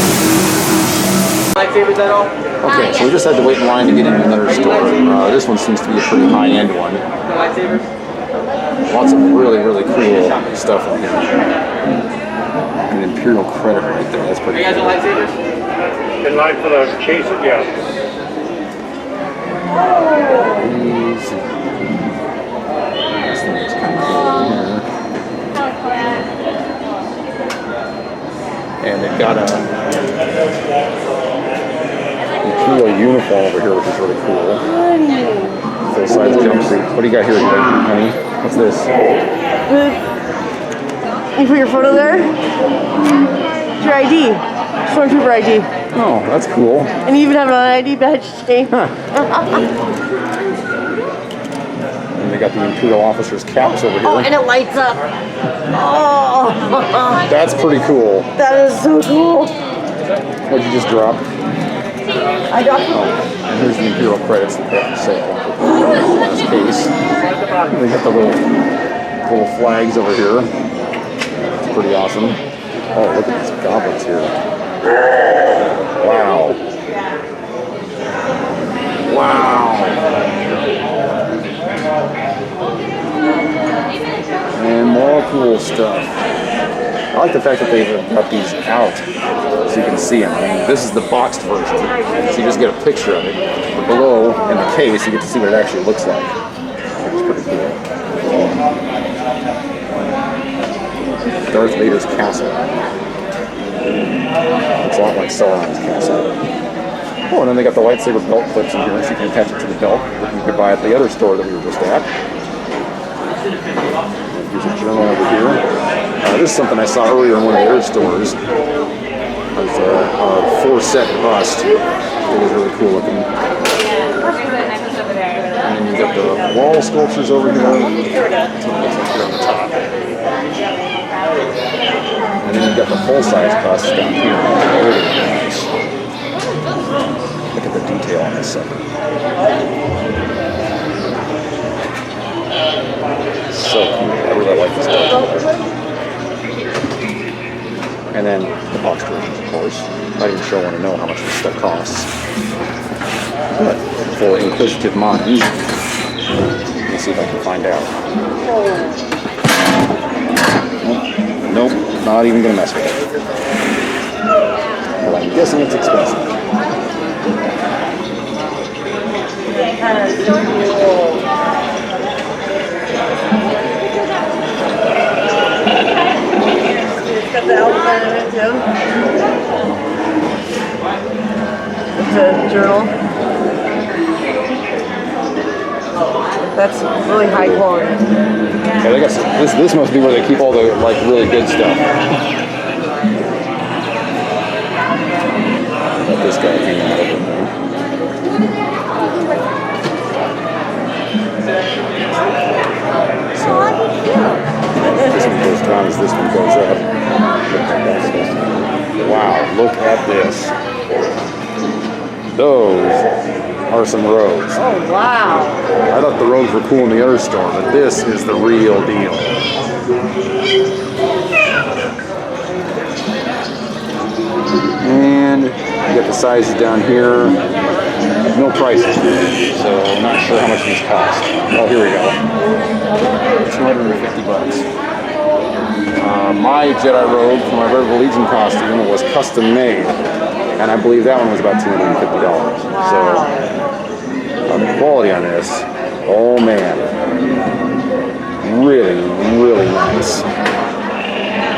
My favorite at all? Okay, so we just had to wait in line to get into another store. This one seems to be a pretty high-end one. Lots of really, really cool stuff in here. An Imperial credit right there. That's pretty cool. In line for the case, yeah. This thing is kind of cool here. And they've got a Imperial uniform over here, which is really cool. Full-size jumpsuit. What do you got here, honey? What's this? You put your photo there? It's your ID. Stormtrooper ID. Oh, that's cool. And you even have an ID badge today. Huh. And they got the Imperial officers' caps over here. Oh, and it lights up. Oh, That's pretty cool. that is so cool. What'd you just drop? I got And here's the Imperial credits that they have to say. Last case. They got the little flags over here. It's pretty awesome. Oh, look at these goblets here. Wow. Wow. And more cool stuff. I like the fact that they've got these out so you can see them. I mean, this is the boxed version, so you just get a picture of it. But below, in the case, you get to see what it actually looks like, which is pretty cool. Darth Vader's castle. Looks a lot like Sauron's castle. Oh, and then they got the lightsaber belt clips in here, so you can attach it to the belt that you could buy at the other store that we were just at. Here's a journal over here. This is something I saw earlier in one of the other stores. It's a 4-set bust. It was really cool looking. And then you got the wall sculptures over here. That's what it looks like here on the top. And then you've got the full-size busts down here. Really nice. Look at the detail on this sucker. So cool. I really like this stuff. And then the box versions, of course. Not even sure I want to know how much this stuff costs. But for inquisitive minds, let's see if I can find out. Nope, not even going to mess with it. Well, I'm guessing it's expensive. It's got the outline in it too. It's a journal. That's really high quality. Yeah, they got some, this must be where they keep all the like really good stuff. Got this guy hanging out over there. So this one goes down as this one goes up. Wow, look at this. Those are some robes. Oh, wow. I thought the robes were cool in the other store, but this is the real deal. And you got the sizes down here. No prices, so I'm not sure how much these cost. Oh, here we go. 250 bucks. My Jedi robe for my Rebel Legion costume was custom made, and I believe that one was about $250. So, the quality on this, oh man, really, really nice.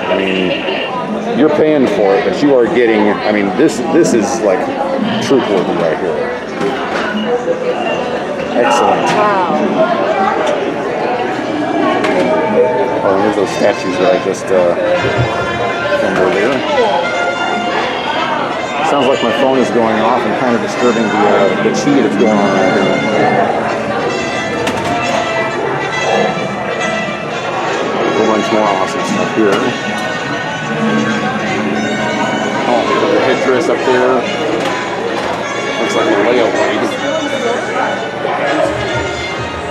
I mean, you're paying for it, but you are getting, I mean, this is like troop worthy right here. Excellent. Wow. Oh, and here's those statues that I just filmed earlier. Sounds like my phone is going off and kind of disturbing the chi that's going on right here. A whole bunch more awesome stuff here. Oh, the headdress up there. Looks like a layout wig.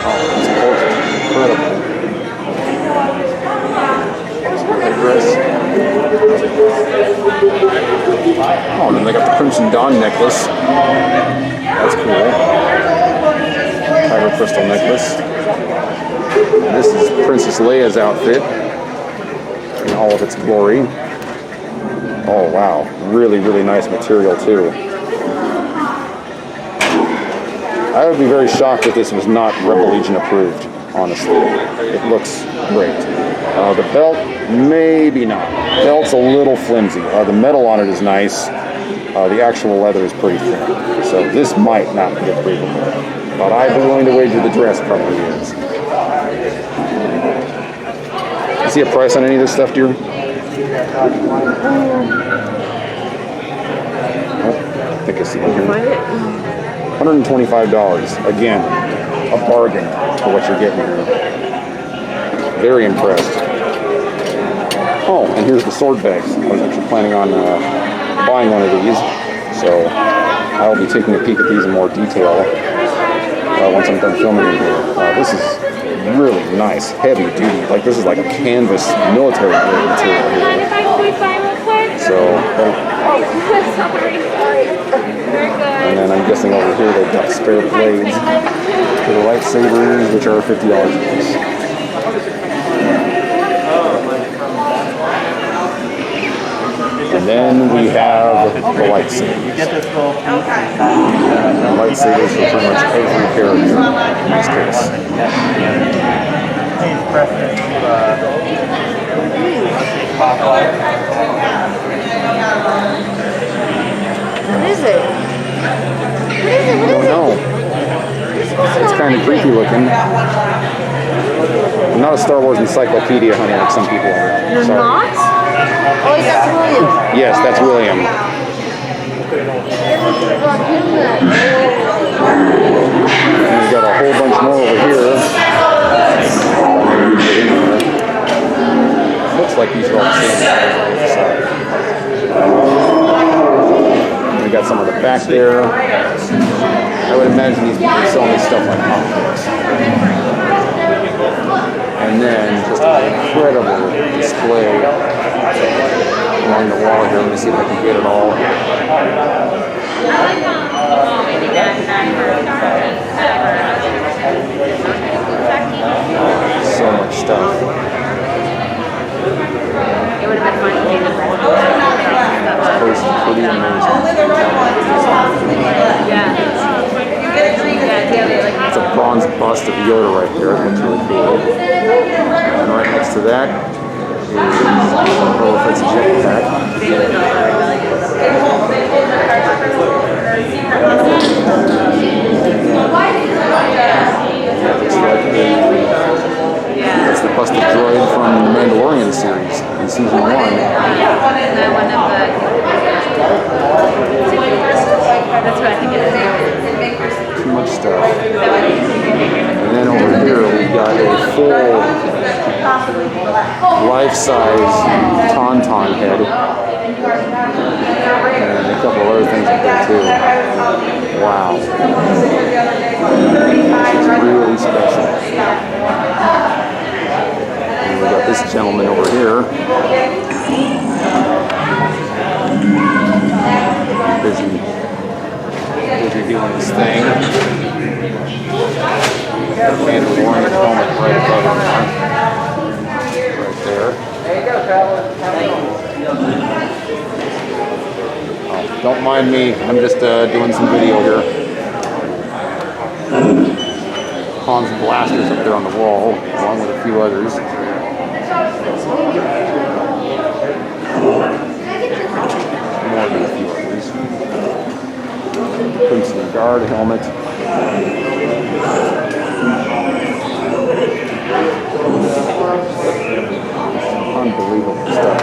Oh, it's gorgeous. Incredible. Headdress. Oh, and then they got the Crimson Dawn necklace. That's cool. Tiger crystal necklace. This is Princess Leia's outfit in all of its glory. Oh wow, really, really nice material too. I would be very shocked if this was not Rebel Legion approved, honestly. It looks great. The belt, maybe not. Belt's a little flimsy. The metal on it is nice. The actual leather is pretty thin. So this might not be approvable. But I'd be willing to wager the dress probably is. You see a price on any of this stuff, dear? Oh, I think I see it here. $125. Again, a bargain for what you're getting here. Very impressed. Oh, and here's the sword bags. I was actually planning on buying one of these, so I'll be taking a peek at these in more detail once I'm done filming in here. This is really nice, heavy duty. Like this is like a canvas military grade material here. So, and then I'm guessing over here they've got spare blades for the lightsabers, which are $50 each. And then we have the lightsabers. Lightsabers for pretty much every character in this case. What is it? I don't know. It's kind of creepy looking. I'm not a Star Wars encyclopedia hunter like some people are. You're Sorry. not? Oh, that's William. Yes, that's William. And we've got a whole bunch more over here. Looks like these are all the same size. We got some of the back there. I would imagine these people are selling this stuff like comics. And then just an incredible display along the wall here. Let me see if I can get it all. So much stuff. It would have been fun to do this. It's pretty amazing. It's a bronze bust of Yoda right there. That's really cool. And right next to that is Boba Fett's jetpack. That's the busted droid from the Mandalorian series in season 1. That's what I think it is. Too much stuff. And then over here we got a full life-size Tauntaun head. And a couple of other things up there too. Wow. It's really special. And we got this gentleman over here. Busy doing his thing. Mandalorian helmet right above him. Right there. There you go, traveler. Oh, don't mind me. I'm just doing some video here. Han's blasters up there on the wall, along with a few others. More than a few others. Crimson Guard helmet. Unbelievable stuff.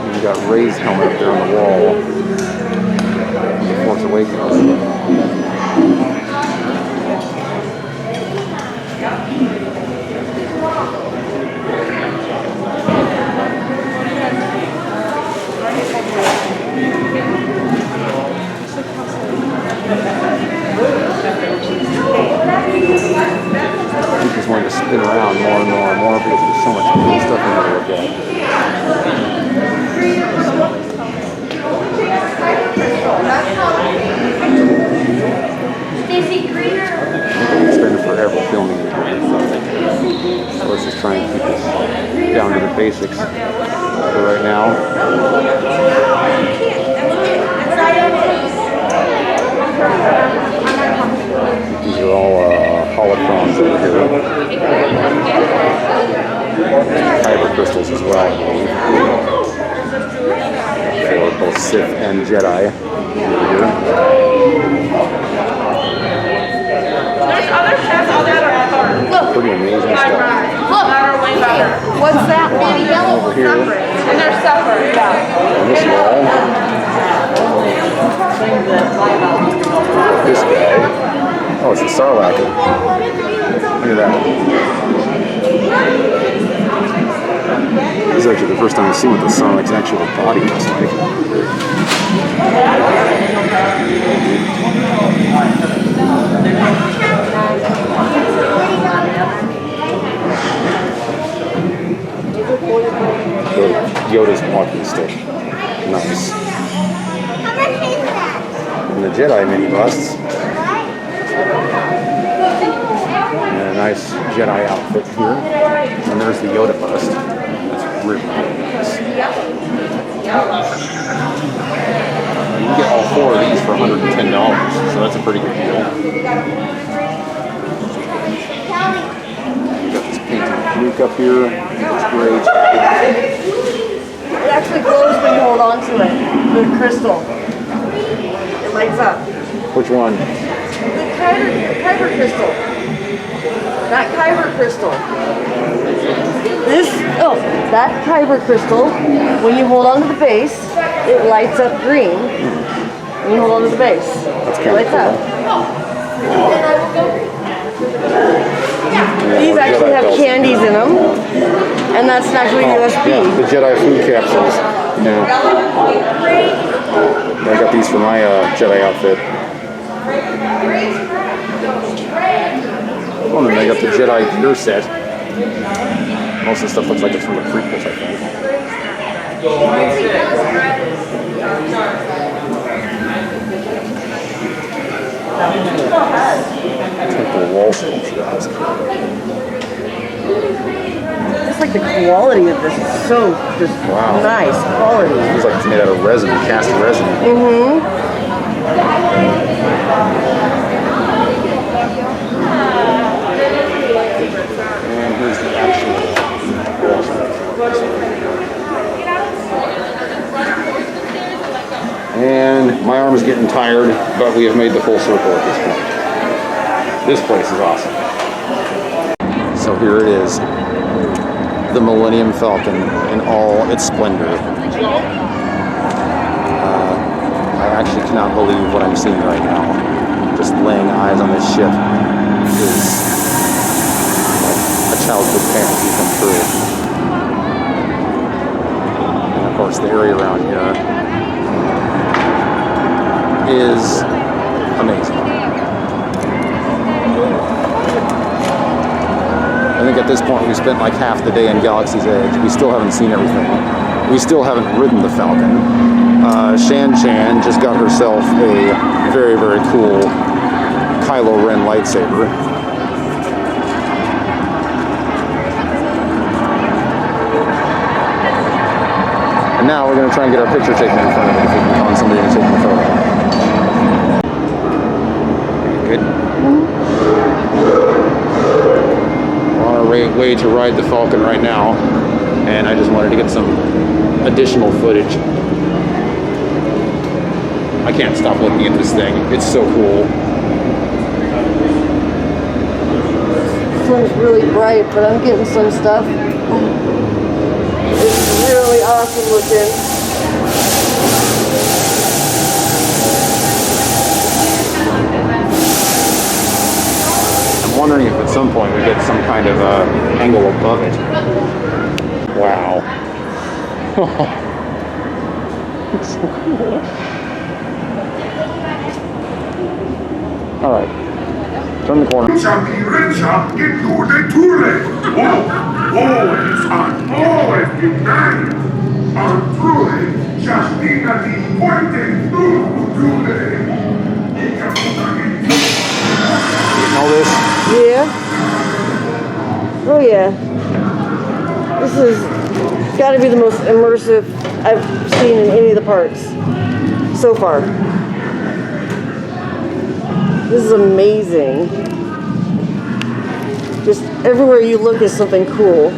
We got Rey's helmet up there on the wall. The Force Awakens. I just wanted to spin around more and more and more because there's so much cool stuff in there to look at. just try and keep it down to the basics for right now. These are all holocrons over here. Kyber crystals as well, I believe. For both Sith and Jedi over here. There's other chefs out there that are better. Pretty amazing stuff. Look, way better. What's that one? Over here, And they're separate. Yeah. on this wall, this guy. Oh, it's the Sarlacc. Look at that. This is actually the first time I've seen what the Sarlacc's actual body looks like. Yoda's walking stick. Nice. And the Jedi mini busts. And a nice Jedi outfit here. And there's the Yoda bust. That's really nice. You can get all 4 of these for $110, so that's a pretty good deal. We got this painted Luke up here. That's great. It actually glows when you hold on to it. The crystal. It lights up. Which one? The Kyber crystal. Not Kyber crystal. That Kyber crystal, when you hold on to the base, it lights up green. When you hold on to the base, That's it kind of lights cool. up. Yeah, These more actually Jedi have belts. candies in them, and that's actually USB. Yeah, the Jedi food capsules. Yeah. I got these for my Jedi outfit. Oh, and then I got the Jedi gear set. Most of the stuff looks like it's from the prequels, I think. Temple wall sculpture. Just like the quality of this is so just Wow. nice quality. It's like it's made out of resin, cast resin. Mm-hmm. And here's the actual wall sculpture. And my arm is getting tired, but we have made the full circle at this point. This place is awesome. So here it is, the Millennium Falcon in all its splendor. I actually cannot believe what I'm seeing right now. Just laying eyes on this ship is like a childhood fantasy come true. And of course, the area around here is amazing. I think at this point we spent like half the day in Galaxy's Edge. We still haven't seen everything. We still haven't ridden the Falcon. Shan Chan just got herself a very, very cool Kylo Ren lightsaber. And now we're going to try and get our picture taken in front of it if we can find somebody to take the photo. Good. We're on our way to ride the Falcon right now, and I just wanted to get some additional footage. I can't stop looking at this thing. It's so cool. This one's really bright, but I'm getting some stuff. It's really awesome looking. I'm wondering if at some point we get some kind of angle above it. Wow. It's so cool. All right. Turn the corner. All this. Yeah. Oh yeah. This has got to be the most immersive I've seen in any of the parks so far. This is amazing. Just everywhere you look is something cool.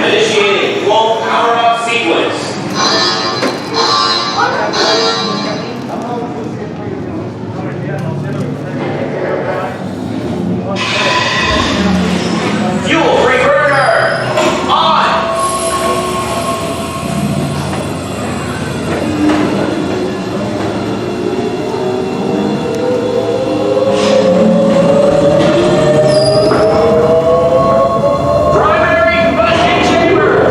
Initiating full power-up sequence. Fuel reverter on. Primary combustion chamber.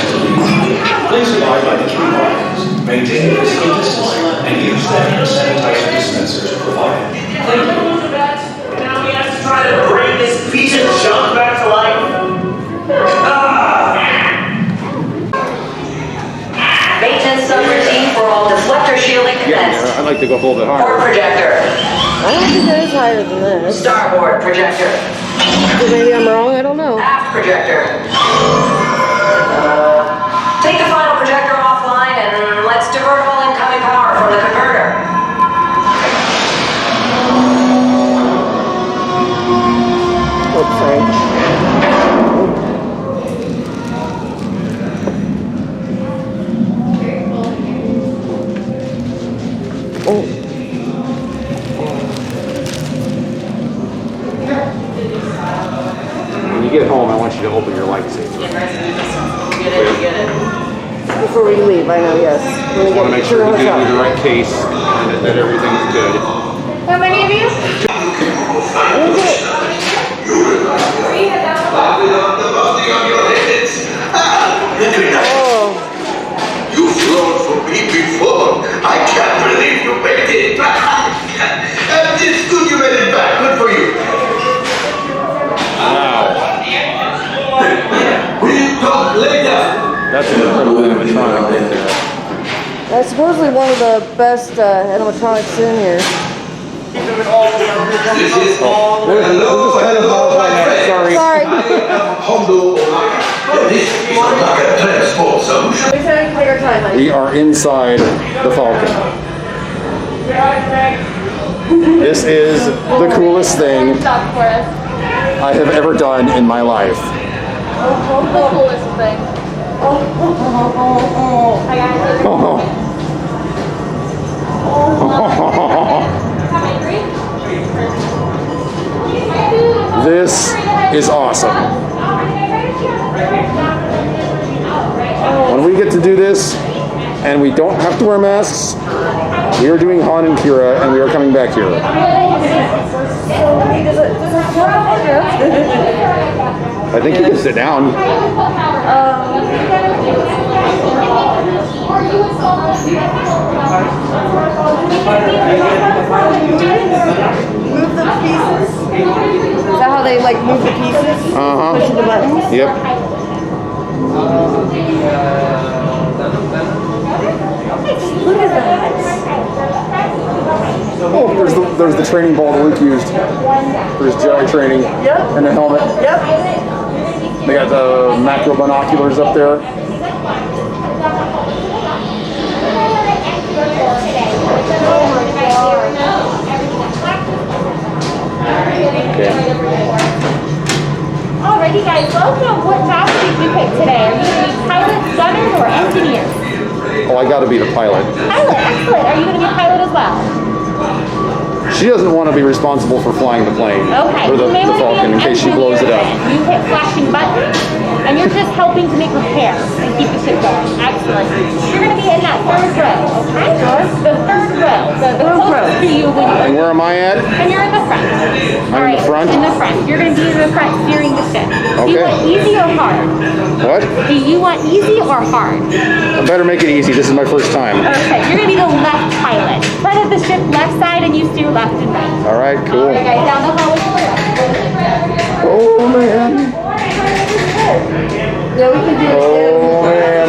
Please abide by the key warnings. Maintain physical distancing and use the hand sanitizer dispensers provided. Now we have to try to bring this piece of junk back to life. Maintenance subroutine for all deflector shielding commenced. I'd like to go a little bit Port higher. projector. I don't think that is higher than this. Starboard projector. But maybe I'm wrong, I don't know. Aft projector. Take the final projector offline and let's divert all incoming power from the converter. Oops, sorry. Oh. When you get home, I want you to open your lightsaber. Get it. Before we leave, I know, yes. When we I want to get make to sure the you hotel. get the right case and that everything's good. How many of you? Oh, You've flown for me before. I can't believe you made it back. And it's good you made it back. Good for you. Wow. We'll talk later. That's an incredible animatronic right there. that's supposedly one of the best animatronics in here. This is all. Hello, Sorry. Sorry. Hondo. This is not a transport solution. We're trying to clear time, honey. We are inside the Falcon. This is the coolest thing Stop for us. I have ever done in my life. The coolest thing. This is awesome. When we get to do this and we don't have to wear masks, we are doing Han and Kira and we are coming back here. I think you can sit down. Move the pieces. Is that how they like move the pieces? Uh-huh. Pushing the buttons? Yep. Look at that. Oh, there's the training ball that Luke used for his Jedi training. Yep. And the helmet. Yep. They got the macro binoculars up there. Alrighty guys, let us know what job did you pick today. Are you going to be pilots, gunners, or engineers? Oh, I gotta be the pilot. Pilot, excellent. Are you going to be a pilot as well? She doesn't want to be responsible for flying the plane. Okay. Or the you may want to be Falcon an in case she engineer blows it up. then. You hit flashing buttons. and you're just helping to make repairs and keep the ship going. Excellent. You're going to be in that third row, okay? The third row. The closest to you when And you're... where am I at? And you're in the front. I'm in the front? In the front. You're going to be in the front steering the ship. Do you Okay. want easy or hard? What? Do you want easy or hard? I better make it easy. This is my first time. Okay, you're going to be the left pilot. Front of the ship, left side, and you steer left and right. All right, cool. All right, guys, down the hallway to the left. Oh, man. Yeah, we can do it. Oh, man.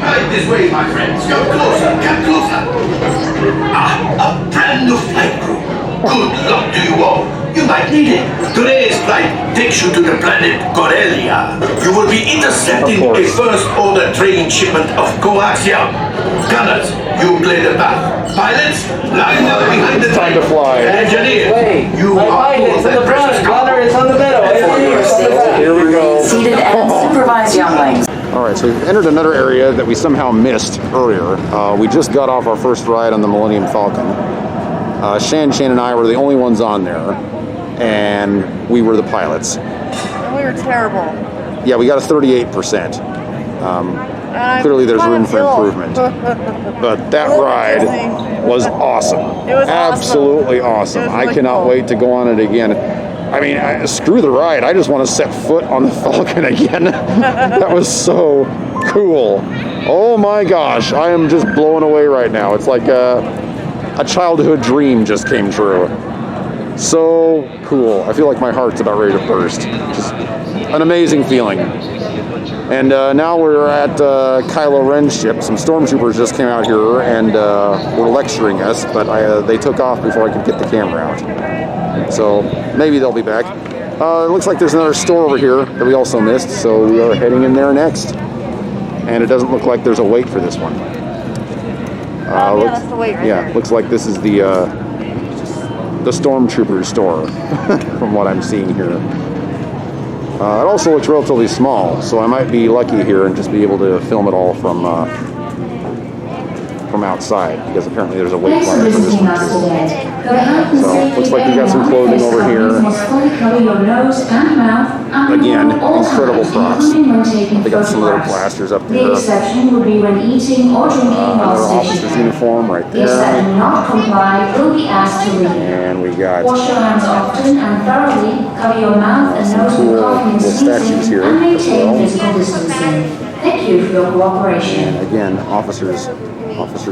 Right this way, my friends. Come closer, come closer. Ah, a brand new flight crew. Good luck to you all. You might need it. Today's flight takes you to the planet Corellia. You will be intercepting Of a course. first-order train shipment of coaxium. Gunners, you play the path. Pilots, line up behind the Time train. to fly. Engineers, Wait, you my are pilot is in the front, gunner is on the middle. Here we go. Seated and supervised younglings. All right, so we've entered another area that we somehow missed earlier. We just got off our first ride on the Millennium Falcon. Shane and I were the only ones on there, and we were the pilots. We were terrible. Yeah, we got a 38%. Clearly there's room for improvement. But that ride was awesome. It was awesome. Absolutely awesome. It was I really cannot cool. wait to go on it again. I mean, screw the ride. I just want to set foot on the Falcon again. That was so cool. Oh my gosh, I am just blown away right now. It's like a childhood dream just came true. So cool. I feel like my heart's about ready to burst. Just an amazing feeling. And now we're at Kylo Ren's ship. Some stormtroopers just came out here and were lecturing us, but they took off before I could get the camera out. So maybe they'll be back. It looks like there's another store over here that we also missed, so we are heading in there next. And it doesn't look like there's a wait for this one. Yeah, that's the wait right Yeah, there. looks like this is the stormtrooper store, from what I'm seeing here. It also looks relatively small, so I might be lucky here and just be able to film it all from outside, because apparently there's a wait line for this one too. So looks like we got some clothing over here. Again, incredible props. They got some little blasters up there. The exception would be when eating or drinking while Another officer's stationary. uniform right Those that there. do not comply will be asked to leave. And we got Wash your hands often and thoroughly, cover your mouth and nose cool with coughing and little statues sneezing, here and as maintain well. physical distancing. Thank you for your cooperation. And again, officers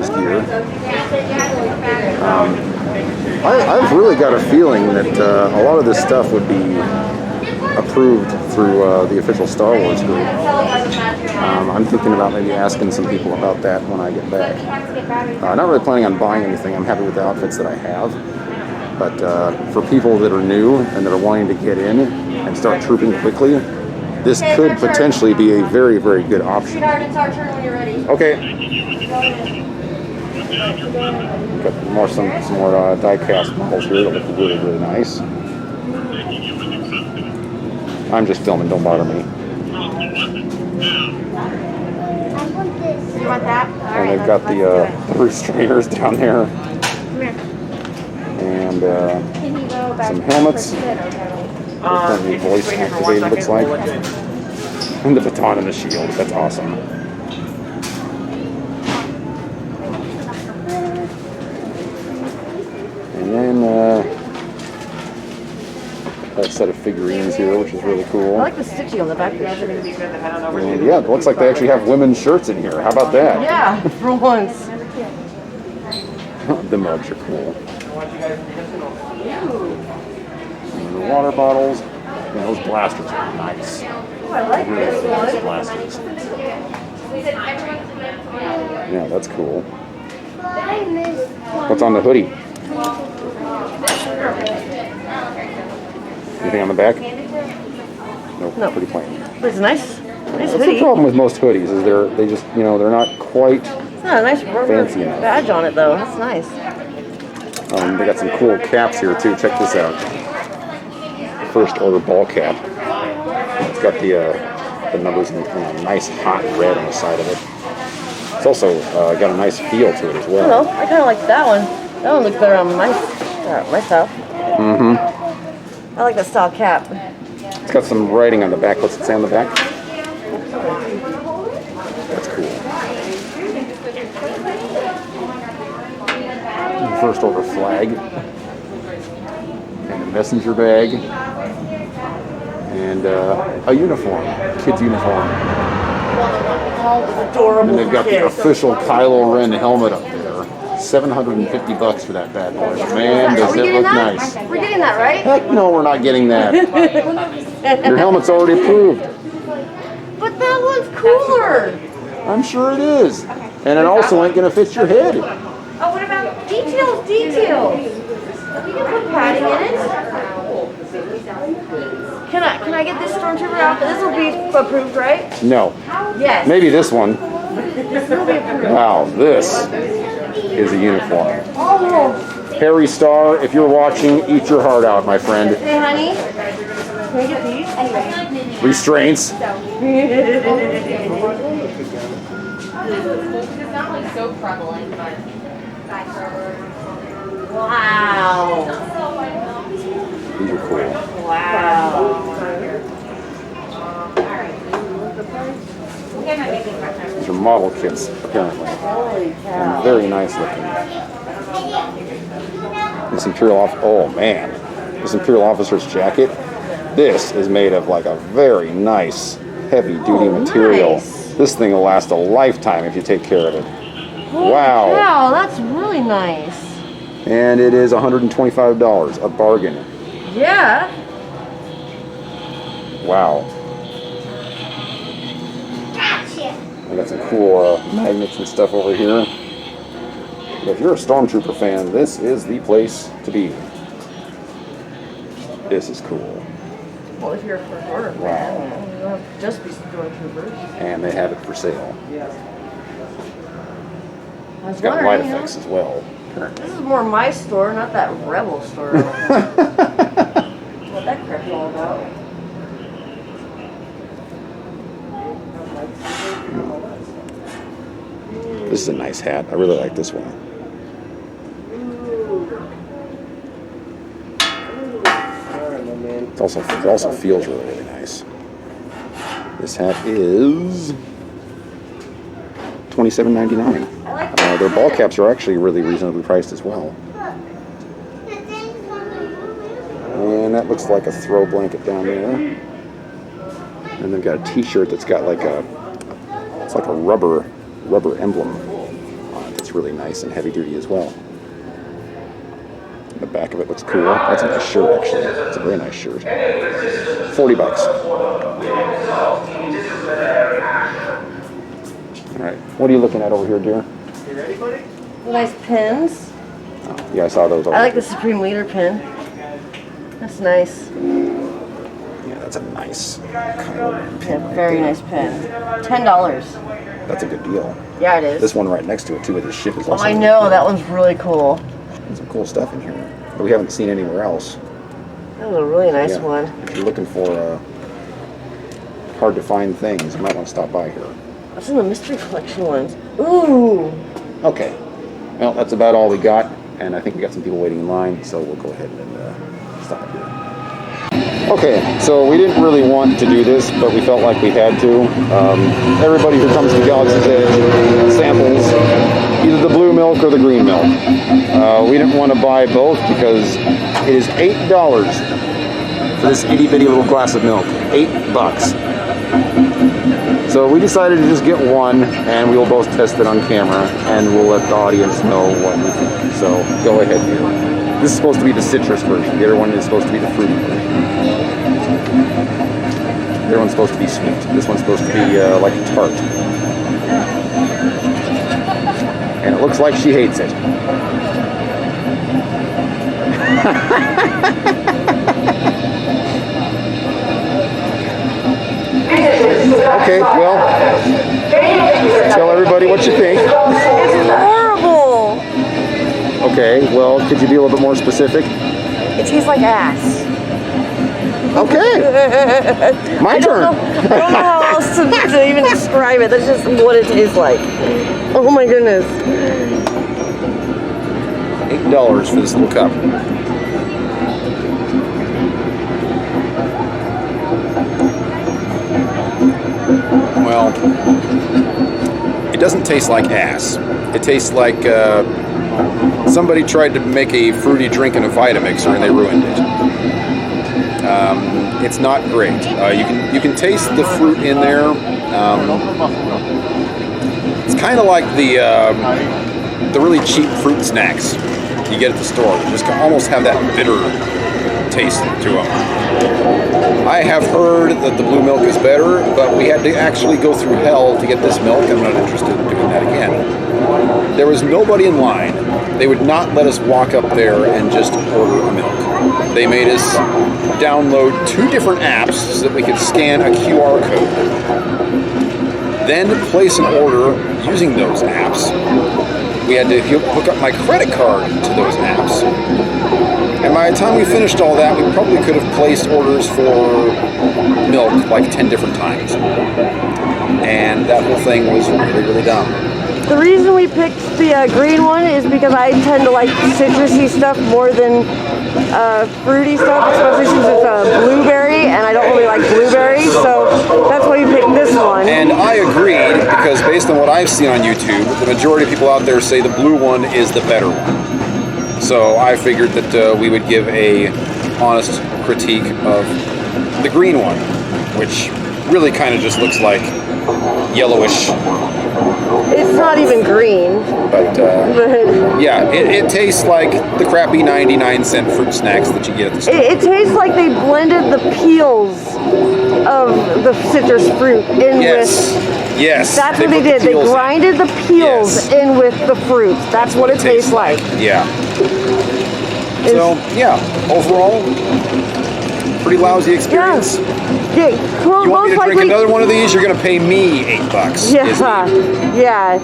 gear. I've really got a feeling that a lot of this stuff would be approved through the official Star Wars group. I'm thinking about maybe asking some people about that when I get back. Not really planning on buying anything. I'm happy with the outfits that I have. But for people that are new and that are wanting to get in and start trooping quickly, this could potentially be a very, very good option. It's our turn when you're ready. Okay. Got some more die-cast models here that look really, really nice. I'm just filming, don't bother me. You want that? All And right, they've got let's do it. the restrainers down there. Come here. And Can you go back some helmets. for a bit, okay? Apparently voice activated, looks like. And the baton and the shield, that's awesome. And then a set of figurines here, which is really cool. I like the stitching on the back of the shirt. And yeah, it looks like they actually have women's shirts in here. How about that? Yeah, for once. The mugs are cool. And the water bottles. And those blasters are nice. Oh, I like Really this nice one. blasters. Yeah, that's cool. What's on the hoodie? Anything on the back? Nope, No. pretty plain. But it's nice. Nice That's the hoodie. problem with most hoodies is they just they're not quite. It's not a nice rubber Fancy enough. badge on it though. That's nice. They got some cool caps here too. Check this out. First order ball cap. It's got the numbers in a nice hot red on the side of it. It's also got a nice feel to it as I don't well. know. I kind of like that one. That one looks better on my style. Mm-hmm. I like that style cap. It's got some writing on the back. What's it say on the back? First Order flag. And a messenger bag. And a uniform. Kid's uniform. Adorable. And they've got the official Kylo Ren helmet up there. $750 for that bad boy. Man, does it look nice. We're getting that, right? Heck no, we're not getting that. Your helmet's already approved. But that one's cooler. I'm sure it is. And it also ain't gonna fit your head. Oh, what about details? Details. You can put padding in it. Can I get this stormtrooper outfit? This will be approved, right? No. Yes. Maybe this one. This will be approved. Wow, this is a uniform. Oh. Harry Star, if you're watching, eat your heart out, my friend. Hey, honey. Can we get these? Restraints. It's not like so prevalent, but Wow. These are cool. Wow. These are model kits, apparently. Holy cow. And very nice looking. This oh man. This Imperial officer's jacket. This is made of like a very nice, heavy-duty material. Nice. This thing will last a lifetime if you take care of it. Wow. Wow, that's really nice. And it is $125, a bargain. Yeah. Wow. I got some cool magnets and stuff over here. But if you're a Stormtrooper fan, this is the place to be. This is cool. Well, if you're a First Order fan, you don't have to just be stormtroopers. And they have it for sale. It's got light effects as well. This is more my store, not that Rebel store. What that crap's all about. This is a nice hat. I really like this one. It also feels really, really nice. This hat is $27.99. Their ball caps are actually really reasonably priced as well. And that looks like a throw blanket down there. And they've got a t-shirt that's got like it's like a rubber emblem on it that's really nice and heavy duty as well. The back of it looks cool. That's a nice shirt, actually. It's a very nice shirt. $40. All right. What are you looking at over here, dear? You ready, buddy? Nice pins. Oh, yeah, I saw those. I like the Supreme Leader pin. That's nice. Yeah, that's a nice Kylo Ren pin. Yeah, very nice pin. $10. That's a good deal. Yeah, it is. This one right next to it, too, with the ship is Oh, also. I know. That one's really cool. There's some cool stuff in here that we haven't seen anywhere else. That was a really nice Yeah. one. If you're looking for hard to find things, you might want to stop by here. What's in the mystery collection ones? Ooh. Okay. Well, that's about all we got, and I think we got some people waiting in line, so we'll go ahead and stop here. Okay, so we didn't really want to do this, but we felt like we had to. Everybody who comes to Galaxy's Edge samples either the blue milk or the green milk. We didn't want to buy both because it is $8 for this itty bitty little glass of milk. $8. So we decided to just get one, and we will both test it on camera, and we'll let the audience know what we think. So go ahead here. This is supposed to be the citrus version. The other one is supposed to be the fruity version. The other one's supposed to be sweet. This one's supposed to be like a tart. And it looks like she hates it. Okay, well, tell everybody what you think. It's horrible. Okay, well, could you be a little bit more specific? It tastes like ass. Okay. My turn. I don't know how else to even describe it. That's just what it tastes like. Oh my goodness. $8 for this little cup. Well, it doesn't taste like ass. It tastes like somebody tried to make a fruity drink in a Vitamixer and they ruined it. It's not great. You can taste the fruit in there. It's kind of like the really cheap fruit snacks you get at the store. They just almost have that bitter taste to them. I have heard that the blue milk is better, but we had to actually go through hell to get this milk. I'm not interested in doing that again. There was nobody in line. They would not let us walk up there and just order a milk. They made us download 2 different apps so that we could scan a QR code. Then place an order using those apps. We had to hook up my credit card to those apps. And by the time we finished all that, we probably could have placed orders for milk like 10 different times. And that whole thing was really, really dumb. The reason we picked the green one is because I tend to like citrusy stuff more than fruity stuff, especially since it's a blueberry, and I don't really like blueberries, so that's why we picked this one. And I agreed, because based on what I've seen on YouTube, the majority of people out there say the blue one is the better one. So I figured that we would give a honest critique of the green one, which really kind of just looks like yellowish. It's not even green. But yeah, it tastes like the crappy 99-cent fruit snacks that you get at the store. It tastes like they blended the peels of the citrus fruit in with... Yes. That's what they did. They grinded the peels in with the fruit. That's what it tastes like. Yeah. So, yeah, overall, pretty lousy experience. Yeah, well, you want me to drink another one of these? You're going to pay me $8. Yeah.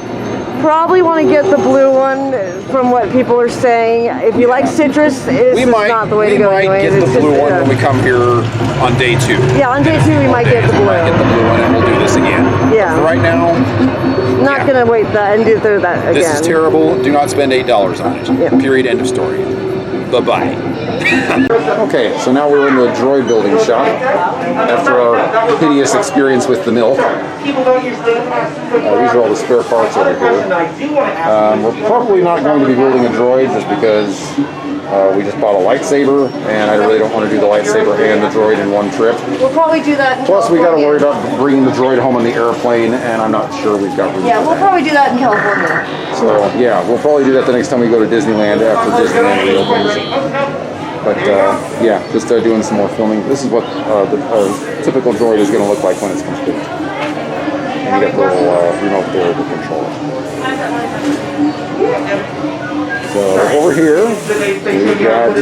Probably want to get the blue one from what people are saying. If you like citrus, it's not the way to go. We might get the blue one when we come here on day 2. Yeah, on day 2 we might get the blue. Get the blue one and we'll do this again. Yeah. For right now, not going to wait and do that again. This is terrible. Do not spend $8 on it. Yeah. Period. End of story. Bye-bye. Okay, so now we're in the droid building shop after our hideous experience with the milk. These are all the spare parts over here. We're probably not going to be building a droid just because we just bought a lightsaber, and I really don't want to do the lightsaber and the droid in one trip. We'll probably do that in Plus, we got to worry about bringing the droid home on the airplane, and I'm not sure we've got room for we'll probably do that in California. So, yeah, we'll probably do that the next time we go to Disneyland after Disneyland reopens. But, yeah, just doing some more filming. This is what the typical droid is going to look like when it's complete. And you got the little remote there to control it. So, over here, we've got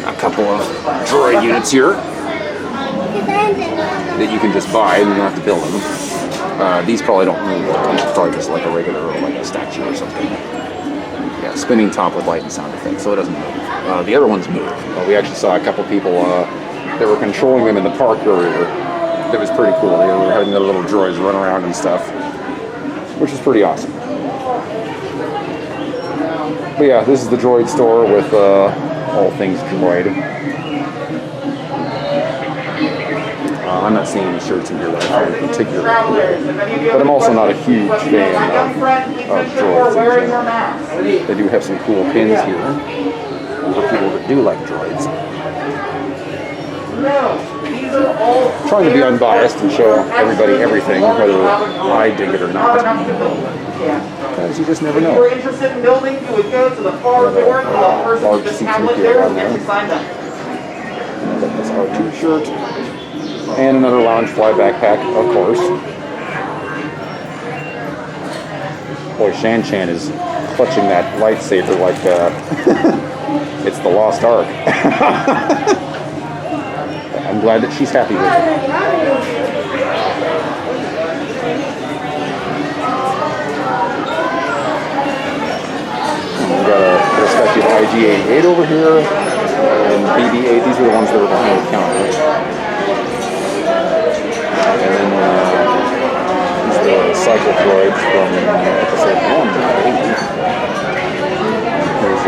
a couple of droid units here that you can just buy and you don't have to build them. These probably don't move. It's probably just like a regular, like a statue or something. Yeah, spinning top with light and sound effects, so it doesn't move. The other ones move. We actually saw a couple people that were controlling them in the park earlier. That was pretty cool. They were having their little droids run around and stuff, which is pretty awesome. But yeah, this is the droid store with all things droid. I'm not seeing any shirts in here that I find particularly cool. But I'm also not a huge fan of droids in general. They do have some cool pins here for people that do like droids. Trying to be unbiased and show everybody everything, whether I dig it or not. Because you just never know. If you were interested in building, you would go to the far north, and the person with the tablet there will get you signed up. That's our t-shirt. And another lounge fly backpack, of course. Boy, Shan-Chan is clutching that lightsaber like it's the Lost Ark. I'm glad that she's happy with it. We've got a respective IG-88 over here, and BB-8. These are the ones that were behind the counter. And then these are the cycle droids from episode 1, I believe. There's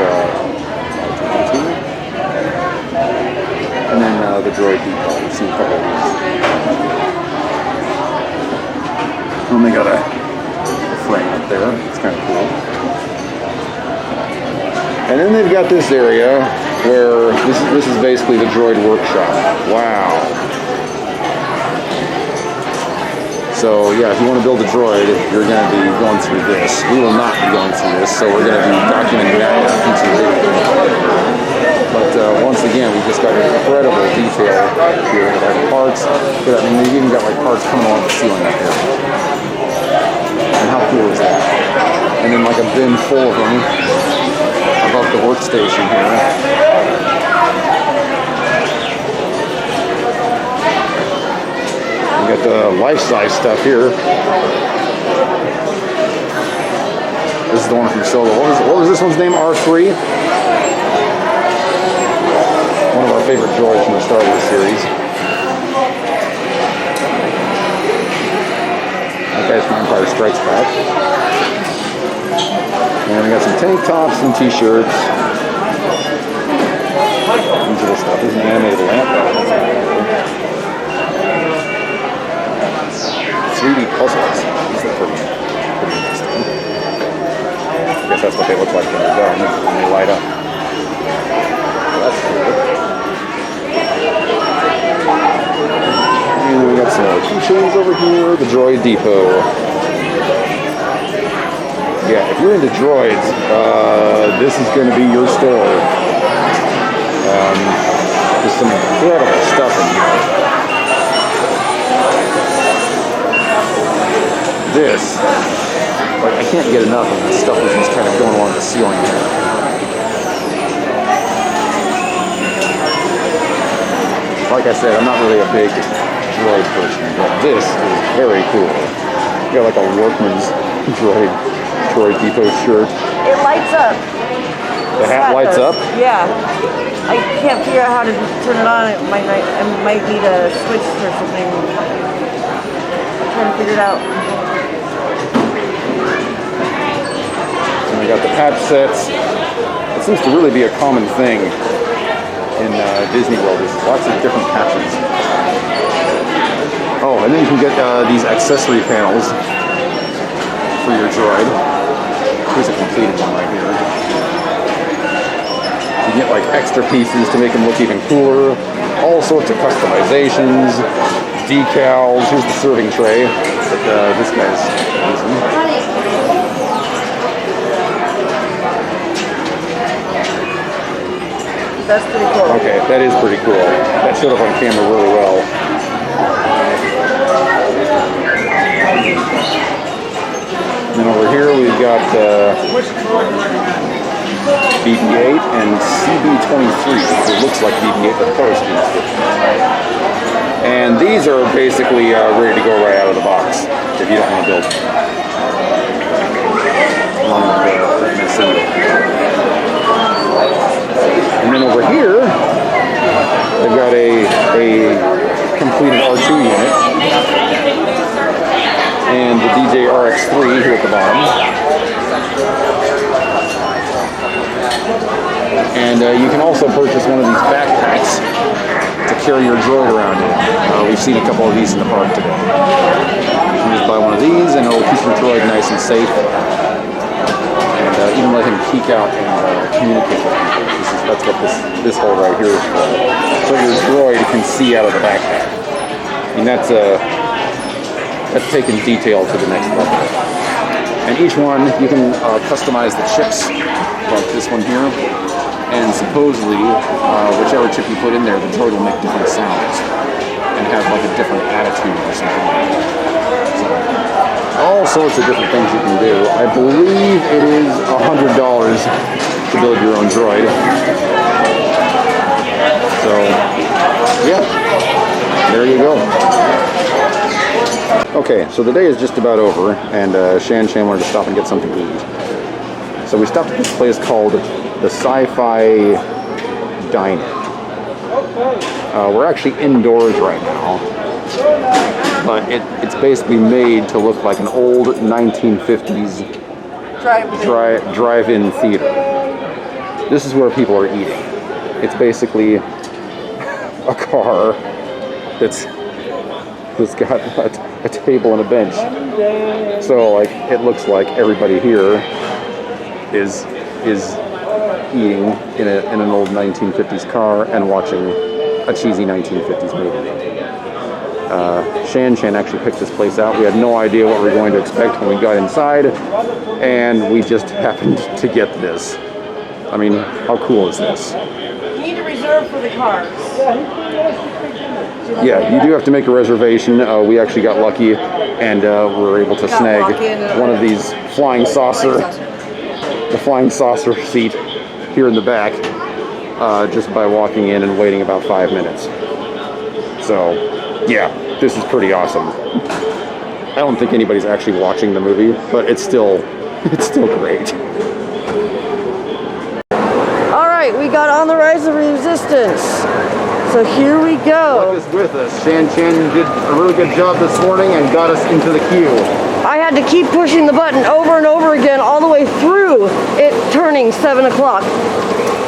and then the droid depot. We've seen a couple of these. And they got a frame up there. And then they've got this area where this is basically the droid workshop. Wow. So yeah, if you want to build a droid, you're going to be going through this. We will not be going through this, so we're going to be documenting that in a future video. But once again, we just got incredible detail here with like parts. I mean, they've even got like parts coming along the ceiling up here. And how cool is that? And then like a bin full of them above the workstation here. We got the life-size stuff here. This is the one from Solo. What was this one's name? R3? One of our favorite droids from the Star Wars series. That guy's from Empire Strikes Back. And we got some tank tops and t-shirts. Usual stuff. There's an animated lamp. 3D puzzles. These are pretty interesting. I guess that's what they look like when they're done, when they light up. That's cool. And we got some more keychains over here. The Droid Depot. Yeah, if you're into droids, this is going to be your store. There's some incredible stuff in here. This, like, I can't get enough of this stuff that's just kind of going along the ceiling here. Like I said, I'm not really a big droid person, but this is very cool. You got like a workman's droid Depot shirt. It lights up. The hat lights up? Yeah. I can't figure out how to turn it on. I might need a switch or something. I'm trying to figure it out. And we got the patch sets. It seems to really be a common thing in DisneyWorld. There's lots of different patches. Oh, and then you can get these accessory panels for your droid. Here's a completed one right here. You get like extra pieces to make them look even cooler. All sorts of customizations, decals. Here's the serving tray that this guy's using. That's pretty cool. Okay, that is pretty cool. That showed up on camera really well. And then over here we've got BB-8 and CB-23. It looks like BB-8, but the color scheme is different. And these are basically ready to go right out of the box if you don't want to build them. Along with the assembly. And then over here, they've got a completed R2 unit. And the DJ RX-3 here at the bottom. And you can also purchase one of these backpacks to carry your droid around in. We've seen a couple of these in the park today. You can just buy one of these and it'll keep your droid nice and safe. And even let him peek out and communicate with people. That's what this hole right here is for. So your droid can see out of the backpack. And that's taking detail to the next level. And each one, you can customize the chips, like this one here. And supposedly, whichever chip you put in there, the droid will make different sounds and have like a different attitude or something like that. So, all sorts of different things you can do. I believe it is $100 to build your own droid. So, yeah, there you go. Okay, so the day is just about over, and Shan wanted to stop and get something to eat. So we stopped at this place called the Sci-Fi Diner. We're actually indoors right now, but it's basically made to look like an old 1950s drive-in theater. This is where people are eating. It's basically a car that's got a table and a bench. So like it looks like everybody here is eating in an old 1950s car and watching a cheesy 1950s movie. Shan actually picked this place out. We had no idea what we were going to expect when we got inside, and we just happened to get this. I mean, how cool is this? You need to reserve for the cars. Yeah, you do have to make a reservation. We actually got lucky, and we were able to snag one of these flying saucer seat here in the back, just by walking in and waiting about 5 minutes. So, yeah, this is pretty awesome. I don't think anybody's actually watching the movie, but it's still great. All right, we got On the Rise of Resistance. So here we go. Luck is with us. Shan did a really good job this morning and got us into the queue. I had to keep pushing the button over and over again all the way through it turning 7 o'clock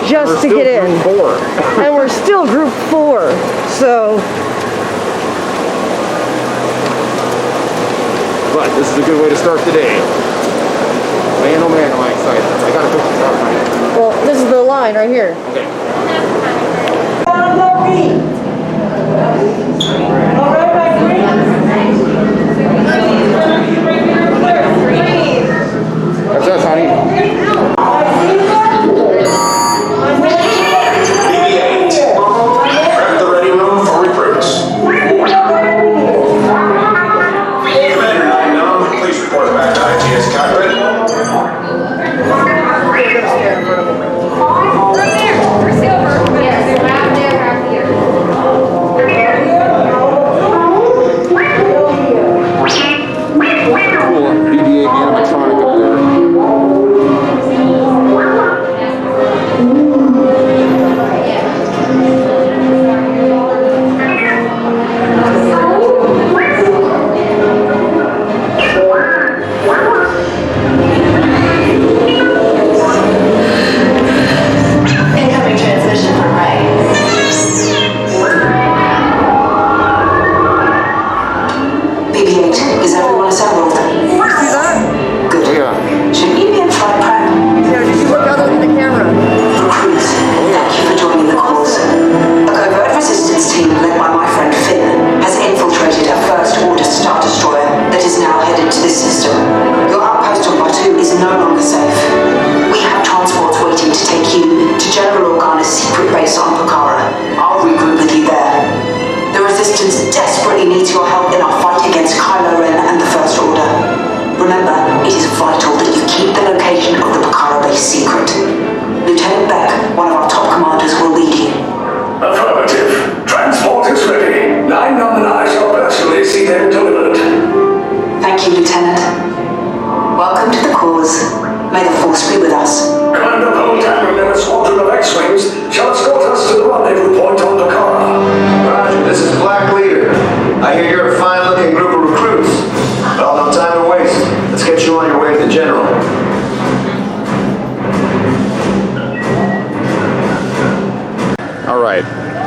just to get in. And we're still group 4. So. But this is a good way to start the day. Man, oh man, am I excited. I gotta put this out right. Well, this is the line right here. Okay. What's up, honey? BB-8, prep the ready room for recruits. Commander 9-9, please report back to ITS cockpit.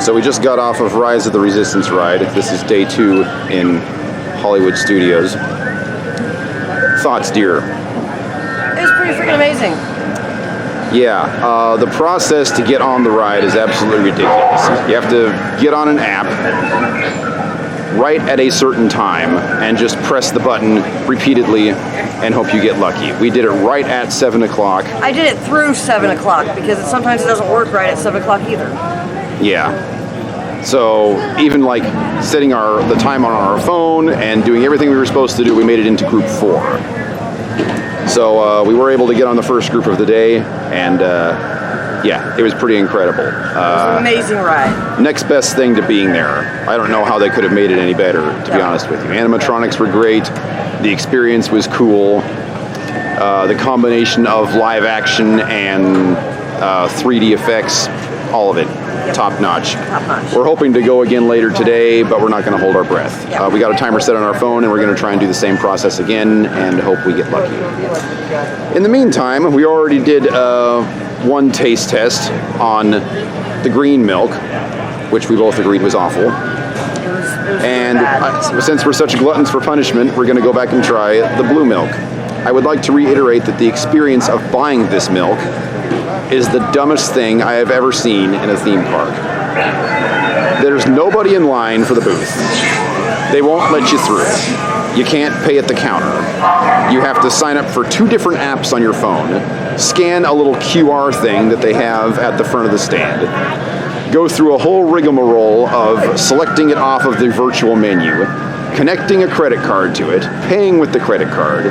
So we just got off of Rise of the Resistance ride. This is day 2 in Hollywood Studios. Thoughts, dear? It was pretty freaking amazing. Yeah, the process to get on the ride is absolutely ridiculous. You have to get on an app right at a certain time and just press the button repeatedly and hope you get lucky. We did it right at 7 o'clock. I did it through 7 o'clock because sometimes it doesn't work right at 7 o'clock either. Yeah. So even like setting the time on our phone and doing everything we were supposed to do, we made it into group 4. So we were able to get on the first group of the day, and yeah, it was pretty incredible. It was an amazing ride. Next best thing to being there. I don't know how they could have made it any better, to be honest with you. Animatronics were great. The experience was cool. The combination of live action and 3D effects, all of it. Yep. Top notch. Top notch. We're hoping to go again later today, but we're not going to hold our breath. Yep. We got a timer set on our phone, and we're going to try and do the same process again and hope we get lucky. In the meantime, we already did one taste test on the green milk, which we both agreed was awful. And since we're such gluttons for punishment, we're going to go back and try the blue milk. I would like to reiterate that the experience of buying this milk is the dumbest thing I have ever seen in a theme park. There's nobody in line for the booth. They won't let you through. You can't pay at the counter. You have to sign up for 2 different apps on your phone, scan a little QR thing that they have at the front of the stand, go through a whole rigmarole of selecting it off of the virtual menu, connecting a credit card to it, paying with the credit card.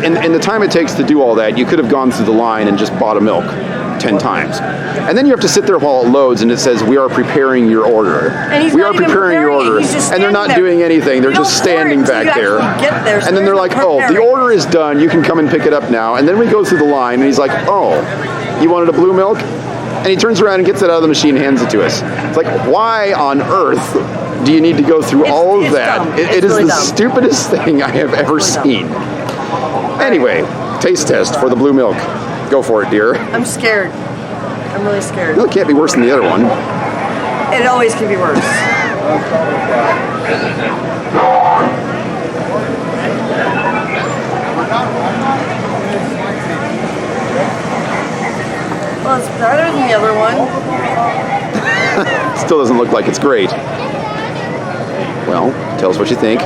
And the time it takes to do all that, you could have gone through the line and just bought a milk 10 times. And then you have to sit there while it loads and it says, we are preparing your order. And he's we not are even preparing your preparing it, order. he's just And they're not standing there. doing anything. They're You just don't pour it standing until back you there. actually get there, so And then they're there's like, no oh, the preparing. order is done. You can come and pick it up now. And then we go through the line and he's like, oh, you wanted a blue milk? And he turns around and gets it out of the machine and hands it to us. It's like, why on earth do you need to go through all of it's that? dumb. It It's is really the dumb. stupidest thing I have ever seen. Anyway, taste test for the blue milk. Go for it, dear. I'm scared. I'm really scared. It can't be worse than the other one. It always can be worse. Well, it's better than the other one. Still doesn't look like it's great. Well, tell us what you think.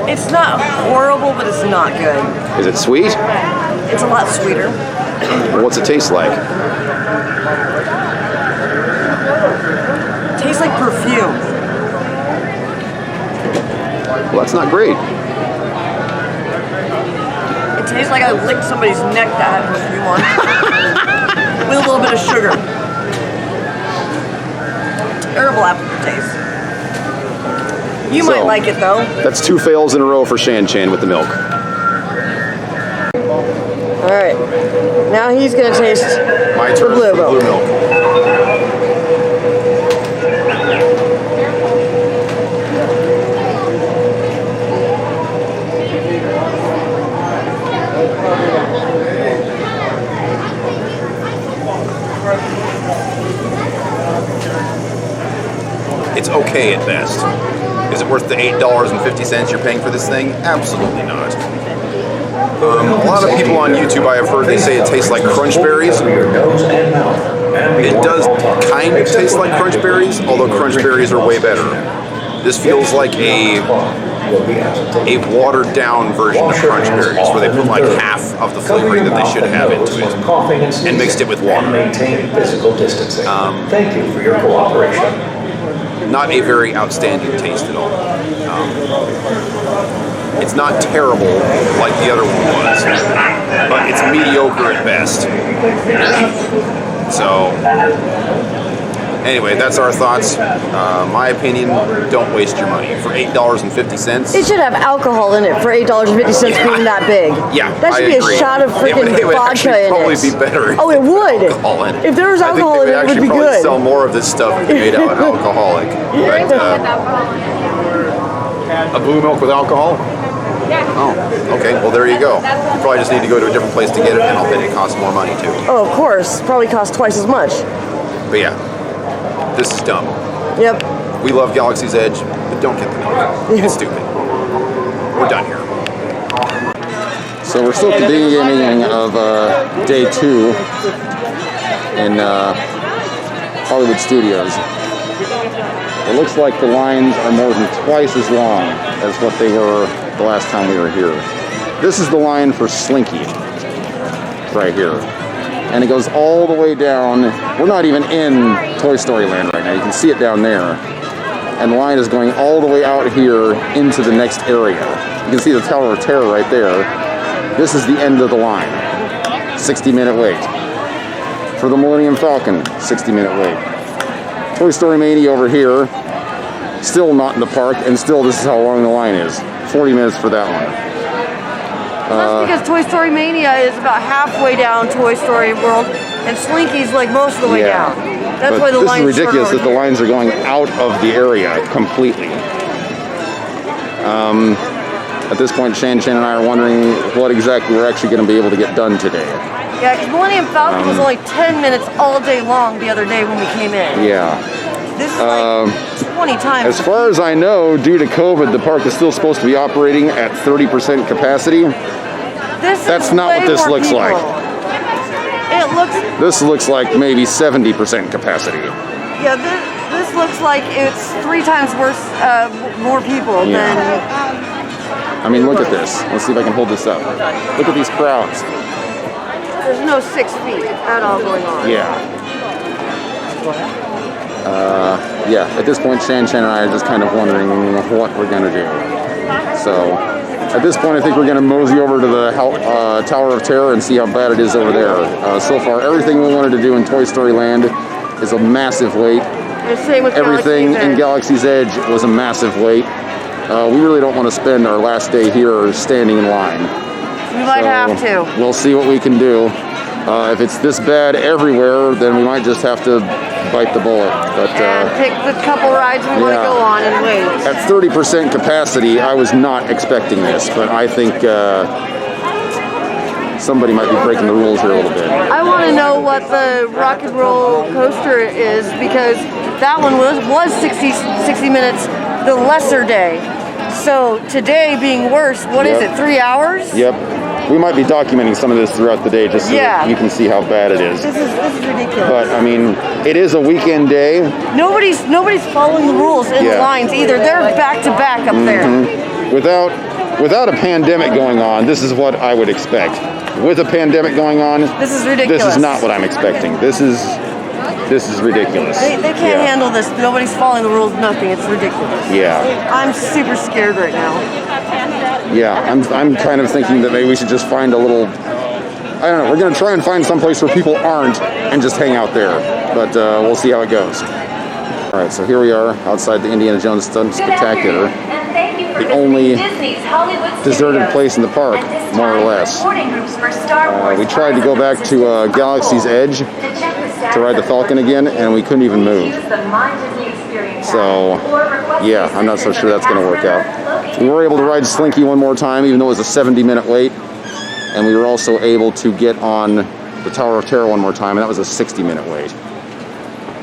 It's not horrible, but it's not good. Is it sweet? It's a lot sweeter. Well, what's it taste like? It tastes like perfume. Well, that's not great. It tastes like I licked somebody's neck that had perfume on. With a little bit of sugar. Terrible aftertaste. You might So, like it though. That's 2 fails in a row for Shan Chan with the milk. Alright. Now he's gonna taste My the turn blue for blue milk. milk. It's okay at best. Is it worth the $8.50 you're paying for this thing? Absolutely not. A lot of people on YouTube, I have heard, they say it tastes like crunch berries. It does kind of taste like crunch berries, although crunch berries are way better. This feels like a watered down version of crunch berries, where they put like half of the flavoring that they should have into it and mixed it with water. Maintain physical distancing. Thank you for your cooperation. Not a very outstanding taste at all. It's not terrible like the other one was, but it's mediocre at best. So, anyway, that's our thoughts. My opinion, don't waste your money. For $8.50. It should have alcohol in it for $8.50 being that big. Yeah, That should I be agree. a shot of freaking It would vodka actually in probably it. be better. Oh, it would. Alcohol in it. If there was alcohol in it, it would be probably good. sell more of this stuff if they made out alcoholic. But, a blue milk with alcohol? Oh, okay. Well, there you go. You probably just need to go to a different place to get it, and I'll bet it costs more money too. Oh, of course. Probably costs twice as much. But yeah, this is dumb. Yep. We love Galaxy's Edge, but don't get the milk. It's stupid. We're done here. So we're still at the beginning of day 2 in Hollywood Studios. It looks like the lines are more than twice as long as what they were the last time we were here. This is the line for Slinky, right here. And it goes all the way down. We're not even in Toy Story Land right now. You can see it down there. And the line is going all the way out here into the next area. You can see the Tower of Terror right there. This is the end of the line. 60-minute wait. For the Millennium Falcon, 60-minute wait. Toy Story Mania over here, still not in the park, and still this is how long the line is. 40 minutes for that one. That's because Toy Story Mania is about halfway down Toy Story World, and Slinky's like most of the way down. That's But why the this lines is ridiculous start that the over lines are going out of the area completely. At this point, Shan Chan and I are wondering what exactly we're actually going to be able to get done today. Yeah, because Millennium Falcon was only 10 minutes all day long the other day when we came in. Yeah. This is like 20 times. As far as I know, due to COVID, the park is still supposed to be operating at 30% capacity. That's not what this looks like. This looks like maybe 70% capacity. Yeah, this looks like it's 3 times worse, more people than. I mean, look at this. Let's see if I can hold this up. Look at these crowds. There's no 6 feet at all going on. Yeah. Yeah, at this point, Shan and I are just kind of wondering what we're going to do. So, at this point, I think we're going to mosey over to the Tower of Terror and see how bad it is over there. So far, everything we wanted to do in Toy Story Land is a massive wait. The same with Everything in Galaxy's Edge was a massive wait. We really don't want to spend our last day here standing in line. We might have to. We'll see what we can do. If it's this bad everywhere, then we might just have to bite the bullet. But and pick the couple rides we want to go on and wait. At 30% capacity, I was not expecting this, but I think somebody might be breaking the rules here a little bit. I want to know what the Rock and Roll coaster is, because that one was 60 minutes the lesser day. So today being worse, what is it, 3 hours? Yep. We might be documenting some of this throughout the day just so that you can see how bad it is. This is ridiculous. But I mean, it is a weekend day. Nobody's following the rules in the lines either. They're back to back up there. Without a pandemic going on, this is what I would expect. With a pandemic going on, this is ridiculous. This is not what I'm expecting. This is ridiculous. They can't handle this. Nobody's following the rules. Nothing. It's ridiculous. Yeah. I'm super scared right now. Yeah, I'm kind of thinking that maybe we should just find a little. I don't know. We're gonna try and find some place where people aren't and just hang out there. But we'll see how it goes. All right. So here we are outside the Indiana Jones Stunt Spectacular. The only deserted place in the park, more or less. We tried to go back to Galaxy's Edge to ride the Falcon again, and we couldn't even move. So, yeah, I'm not so sure that's going to work out. We were able to ride Slinky one more time, even though it was a 70-minute wait. And we were also able to get on the Tower of Terror one more time, and that was a 60-minute wait.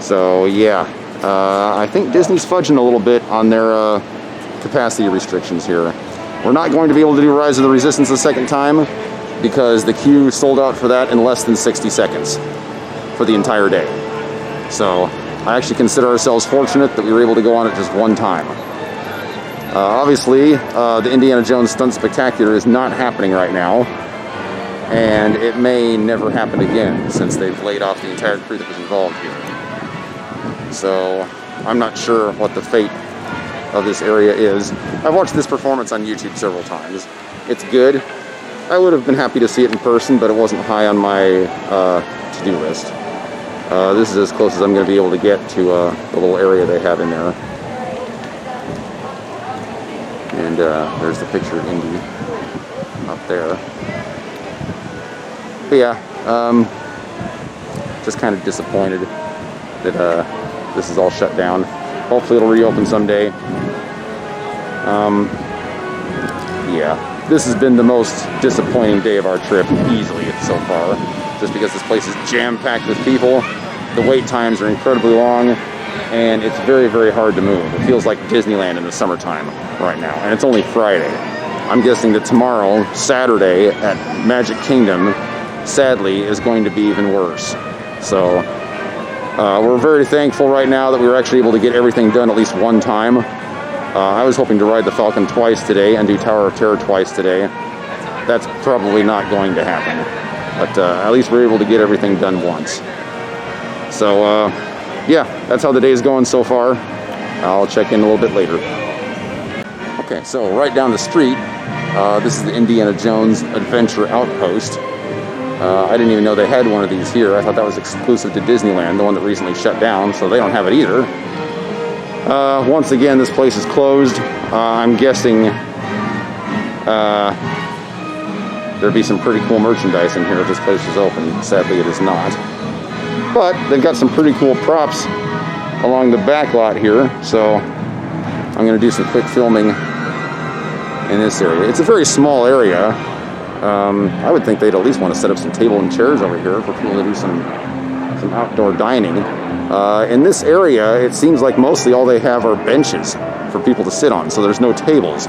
So, yeah, I think Disney's fudging a little bit on their capacity restrictions here. We're not going to be able to do Rise of the Resistance a second time because the queue sold out for that in less than 60 seconds for the entire day. So I actually consider ourselves fortunate that we were able to go on it just one time. Obviously, the Indiana Jones Stunt Spectacular is not happening right now, and it may never happen again since they've laid off the entire crew that was involved here. So I'm not sure what the fate of this area is. I've watched this performance on YouTube several times. It's good. I would have been happy to see it in person, but it wasn't high on my to-do list. This is as close as I'm going to be able to get to the little area they have in there. And there's the picture of Indy up there. But yeah, just kind of disappointed that this is all shut down. Hopefully it'll reopen someday. Yeah, this has been the most disappointing day of our trip, easily so far. Just because this place is jam-packed with people. The wait times are incredibly long, and it's very, very hard to move. It feels like Disneyland in the summertime right now, and it's only Friday. I'm guessing that tomorrow, Saturday, at Magic Kingdom, sadly, is going to be even worse. So, we're very thankful right now that we were actually able to get everything done at least one time. I was hoping to ride the Falcon twice today and do Tower of Terror twice today. That's probably not going to happen. But at least we're able to get everything done once. So, yeah, that's how the day's going so far. I'll check in a little bit later. Okay, so right down the street, this is the Indiana Jones Adventure Outpost. I didn't even know they had one of these here. I thought that was exclusive to Disneyland, the one that recently shut down, so they don't have it either. Once again, this place is closed. I'm guessing there'd be some pretty cool merchandise in here if this place was open. Sadly, it is not. But they've got some pretty cool props along the back lot here, so I'm going to do some quick filming in this area. It's a very small area. I would think they'd at least want to set up some table and chairs over here for people to do some outdoor dining. In this area, it seems like mostly all they have are benches for people to sit on, so there's no tables.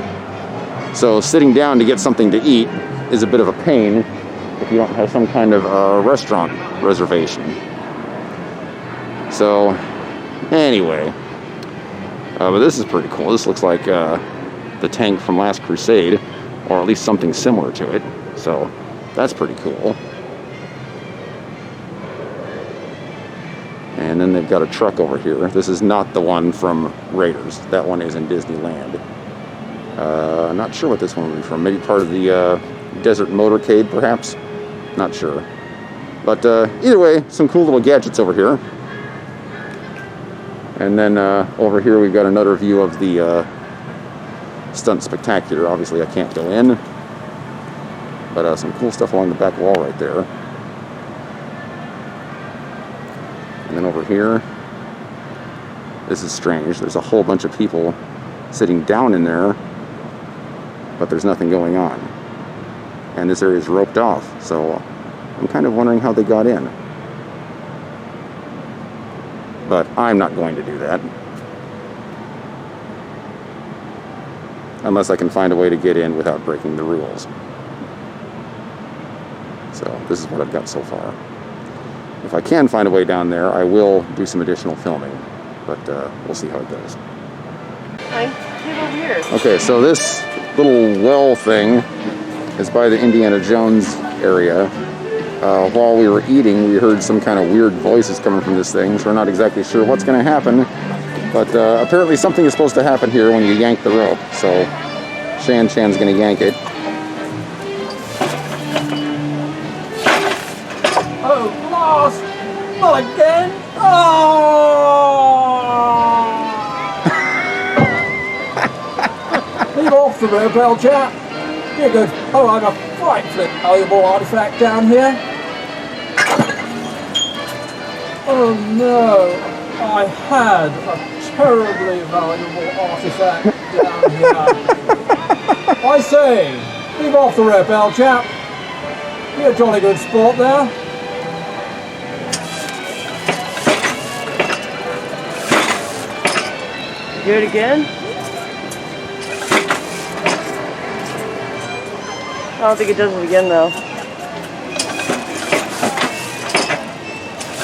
So sitting down to get something to eat is a bit of a pain if you don't have some kind of restaurant reservation. So, anyway, but this is pretty cool. This looks like the tank from Last Crusade, or at least something similar to it. So, that's pretty cool. And then they've got a truck over here. This is not the one from Raiders. That one is in Disneyland. Not sure what this one would be from. Maybe part of the Desert Motorcade, perhaps? Not sure. But either way, some cool little gadgets over here. And then over here we've got another view of the Stunt Spectacular. Obviously I can't go in. But some cool stuff along the back wall right there. And then over here, this is strange. There's a whole bunch of people sitting down in there, but there's nothing going on. And this area is roped off, so I'm kind of wondering how they got in. But I'm not going to do that. Unless I can find a way to get in without breaking the rules. So this is what I've got so far. If I can find a way down there, I will do some additional filming. But we'll see how it goes. Get over here. Okay, so this little well thing is by the Indiana Jones area. While we were eating, we heard some kind of weird voices coming from this thing, so we're not exactly sure what's going to happen. But apparently something is supposed to happen here when you yank the rope. So Chan's going to yank it. Oh, blast! Not again! Oh! Leave off the rope, old chap. You're good. Oh, I've a frightfully valuable artifact down here. Oh no, I had a terribly valuable artifact down here. I say, leave off the rope, old chap. You're a jolly good sport there. Do it again? I don't think it does it again though.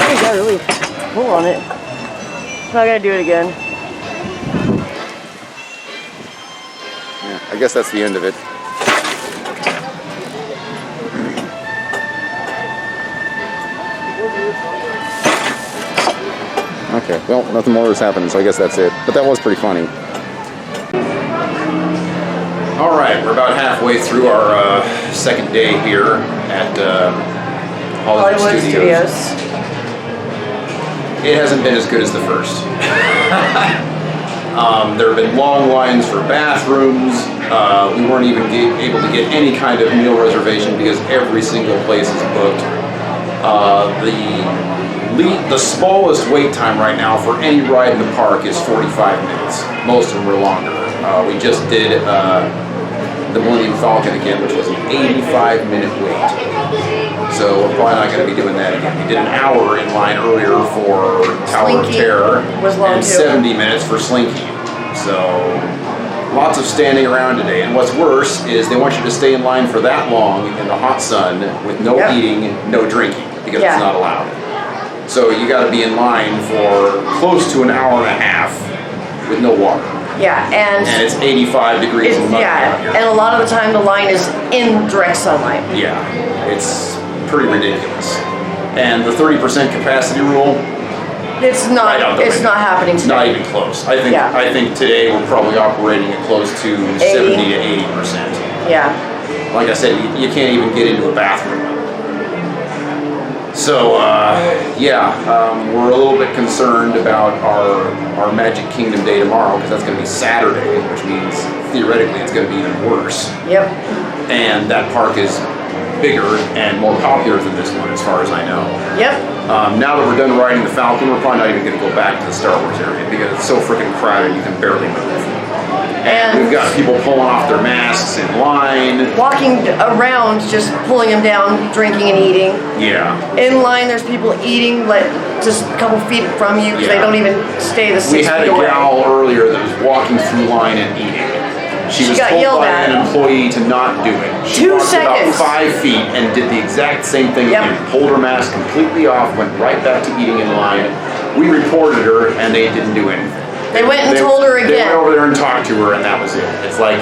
You gotta really pull on it. So I gotta do it again. Yeah, I guess that's the end of it. Okay, well, nothing more is happening, so I guess that's it. But that was pretty funny. All right, we're about halfway through our second day here at Hollywood Studios. It hasn't been as good as the first. There have been long lines for bathrooms. We weren't even able to get any kind of meal reservation because every single place is booked. The smallest wait time right now for any ride in the park is 45 minutes. Most of them are longer. We just did the Millennium Falcon again, which was an 85-minute wait. So we're probably not going to be doing that again. We did an hour in line earlier for Tower of Terror and 70 minutes for Slinky. So lots of standing around today. And what's worse is they want you to stay in line for that long in the hot sun with no eating, no drinking, because it's not allowed. So you got to be in line for close to an hour and a half with no water. Yeah, and it's 85 degrees and muggy out here. And a lot of the time the line is in direct sunlight. Yeah, it's pretty ridiculous. And the 30% capacity rule, it's not happening today. Not even close. I think today we're probably operating at close to 70 to 80%. Yeah. Like I said, you can't even get into a bathroom. So we're a little bit concerned about our Magic Kingdom day tomorrow, because that's going to be Saturday, which means theoretically it's going to be even worse. Yep. And that park is bigger and more popular than this one, as far as I know. Yep. Now that we're done riding the Falcon, we're probably not even going to go back to the Star Wars area because it's so freaking crowded you can barely move. And we've got people pulling off their masks in line. Walking around, just pulling them down, drinking and eating. Yeah. In line, there's people eating like just a couple feet from you because they don't even stay the 6 feet away. We had a gal earlier that was walking through line and eating. She was got told yelled by at. an employee to not do it. She 2 walked seconds. about 5 feet and did the exact same thing. Yep. Again. Pulled her mask completely off, went right back to eating in line. We reported her, and they didn't do anything. They went and told her They again. went over there and talked to her, and that was it. It's like,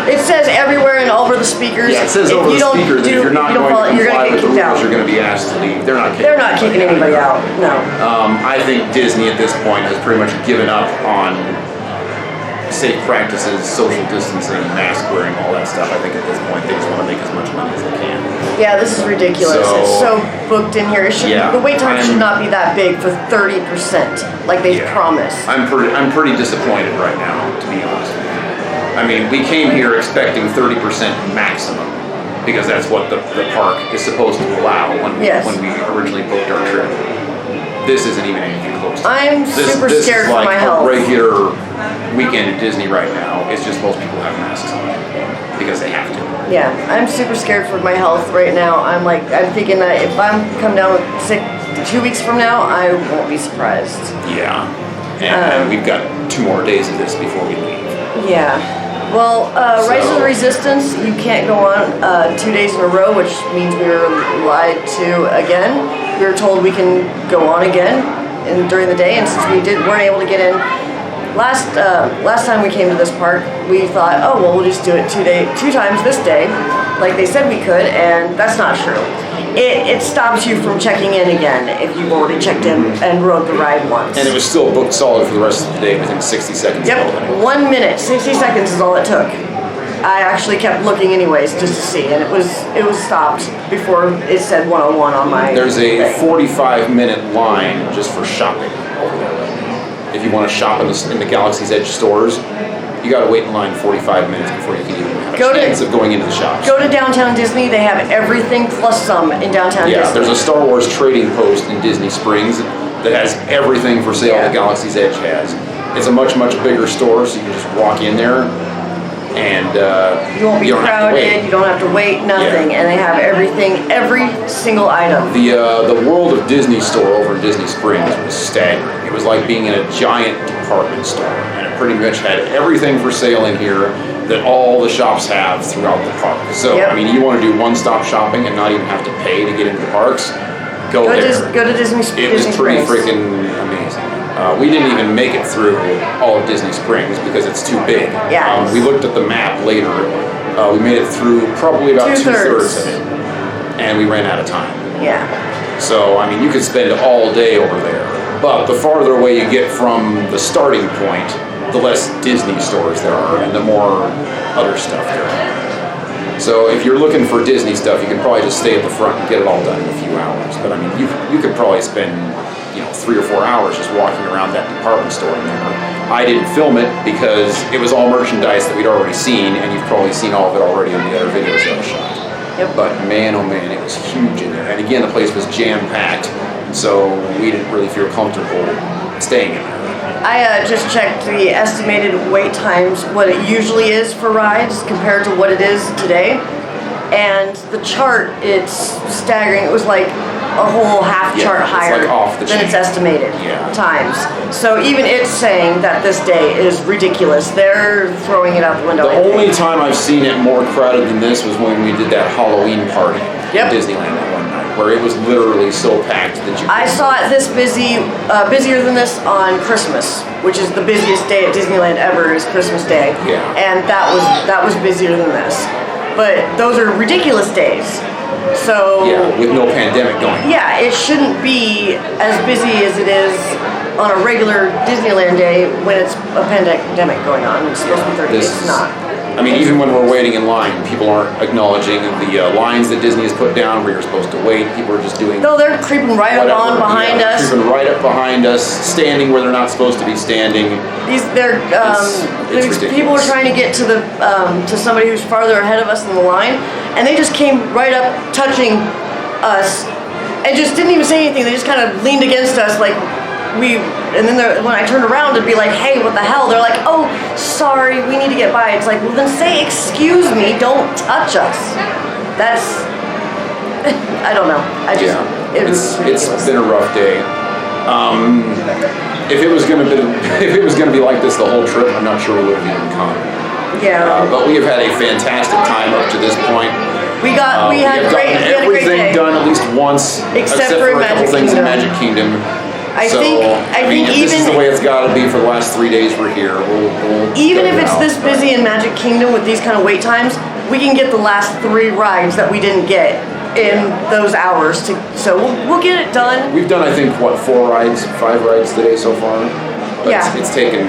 It says everywhere and all over the speakers. yeah, it says over the speakers that if you're not going to comply with the rules, you're going to be asked to leave. They're not kicking anybody out. No. I think Disney at this point has pretty much given up on safe practices, social distancing, mask wearing, all that stuff. I think at this point they just want to make as much money as they can. Yeah, this is ridiculous. It's so booked in here. It should, Yeah, the wait time should not be that big for 30%, like they promised. I'm pretty disappointed right now, to be honest with you. I mean, we came here expecting 30% maximum because that's what the park is supposed to allow when we originally booked our trip. This isn't even anything close to I'm super scared for my health. This is like a regular weekend at Disney right now. It's just most people have masks on because they have to. Yeah, I'm super scared for my health right now. I'm thinking that if I'm come down sick 2 weeks from now, I won't be surprised. Yeah, and we've got 2 more days of this before we leave. Yeah. Well, Rise of the Resistance, you can't go on 2 days in a row, which means we were lied to again. We were told we can go on again during the day, and since we weren't able to get in last time we came to this park, we thought, oh well, we'll just do it 2 times this day, like they said we could, and that's not true. It stops you from checking in again if you've already checked in and rode the ride once. And it was still booked solid for the rest of the day within 60 seconds. Yep, 1 minute, 60 seconds is all it took. I actually kept looking anyways just to see, and it was stopped before it said 101 on my There's a thing. 45-minute line just for shopping over there. If you want to shop in the Galaxy's Edge stores, you got to wait in line 45 minutes before you can even have a chance of going into the shops. Go to Downtown Disney. They have everything plus some in Downtown Disney. Yeah, there's a Star Wars trading post in Disney Springs that has everything for sale that Galaxy's Edge has. It's a much, much bigger store, so you can just walk in there and you won't be don't have to wait. crowded, you don't have to wait, nothing, and they have everything, every single item. The World of Disney store over in Disney Springs was staggering. It was like being in a giant department store, and it pretty much had everything for sale in here that all the shops have throughout the park. So, I mean, you want to do one-stop shopping and not even have to pay to get into the parks, go there. Go to Disney Springs. It was pretty freaking amazing. We didn't even make it through all of Disney Springs because it's too big. Yeah. We looked at the map later. We made it through probably about two-thirds of it, and we ran out of time. Yeah. So, I mean, you could spend all day over there. But the farther away you get from the starting point, the less Disney stores there are and the more other stuff there are. So if you're looking for Disney stuff, you can probably just stay at the front and get it all done in a few hours. But I mean, you could probably spend 3 or 4 hours just walking around that department store in there. I didn't film it because it was all merchandise that we'd already seen, and you've probably seen all of it already on the other videos that I shot. Yep. But man, oh man, it was huge in there. And again, the place was jam-packed, so we didn't really feel comfortable staying in there. I just checked the estimated wait times, what it usually is for rides compared to what it is today. And the chart, it's staggering. It was like a whole half chart higher than its estimated times. So even it's saying that this day is ridiculous. They're throwing it out the window. The only time I've seen it more crowded than this was when we did that Halloween party at Disneyland that one night, where it was literally so packed that you. I saw it this busy, busier than this on Christmas, which is the busiest day at Disneyland ever. Is Christmas Day. Yeah. And that was busier than this. But those are ridiculous days. So with no pandemic going. Yeah, it shouldn't be as busy as it is on a regular Disneyland day when it's a pandemic going on. It's supposed to be 30 days. It's not. I mean, even when we're waiting in line, people aren't acknowledging the lines that Disney has put down where you're supposed to wait. People are just doing. No, they're creeping right up on behind us. Creeping right up behind us, standing where they're not supposed to be standing. These people are trying to get to the to somebody who's farther ahead of us in the line, and they just came right up, touching us, and just didn't even say anything. They just kind of leaned against us like. And then when I turned around to be like, hey, what the hell? They're like, oh, sorry, we need to get by. It's like, well, then say, excuse me, don't touch us. That's, I don't know. It's been a rough day. If it was gonna be like this the whole trip, I'm not sure we would have even come. Yeah. But we have had a fantastic time up to this point. We had have great, gotten we had a great everything day. done at least once, Except for a couple Magic things in Kingdom. Magic Kingdom. I so, think if this is even the way it's got to be for the last 3 days we're here. We'll even gut if it it's out. this busy in Magic Kingdom with these kind of wait times, we can get the last 3 rides that we didn't get in those hours. So we'll get it done. We've done, I think, what, 5 rides today so far? But Yeah. It's taken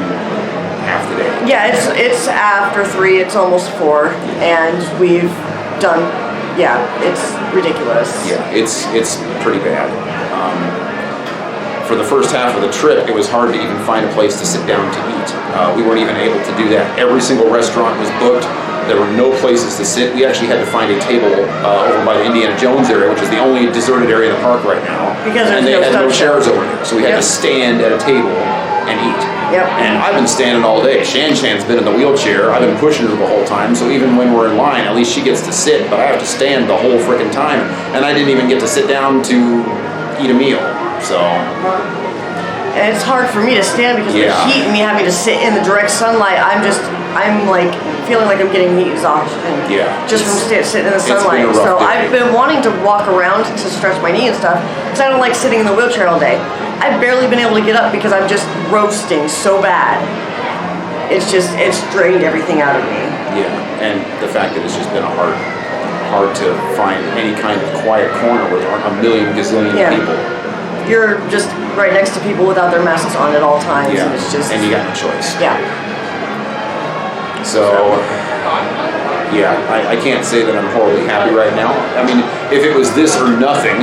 half the day. Yeah, it's after 3. It's almost 4, and we've done. Yeah, it's ridiculous. Yeah, it's pretty bad. For the first half of the trip, it was hard to even find a place to sit down to eat. We weren't even able to do that. Every single restaurant was booked. There were no places to sit. We actually had to find a table over by the Indiana Jones area, which is the only deserted area in the park right now. Because there's and they no had no stunt chairs show. over there, so we had to stand at a table and eat. Yep. And I've been standing all day. Shan-Shan's been in the wheelchair. I've been pushing her the whole time, so even when we're in line, at least she gets to sit, but I have to stand the whole freaking time. And I didn't even get to sit down to eat a meal, so... And it's hard for me to stand because of Yeah. the heat and me having to sit in the direct sunlight. I'm like feeling like I'm getting heat exhaustion. Yeah. Just from sitting in the It's been a sunlight. rough So day. I've been wanting to walk around to stretch my knee and stuff because I don't like sitting in the wheelchair all day. I've barely been able to get up because I'm just roasting so bad. It's drained everything out of me. Yeah, and the fact that it's just been hard to find any kind of quiet corner where there aren't a million gazillion Yeah. people. You're just right next to people without their masks on at all times. Yeah, And it's just. and you got no choice. Yeah. So, yeah, I can't say that I'm horribly happy right now. I mean, if it was this or nothing,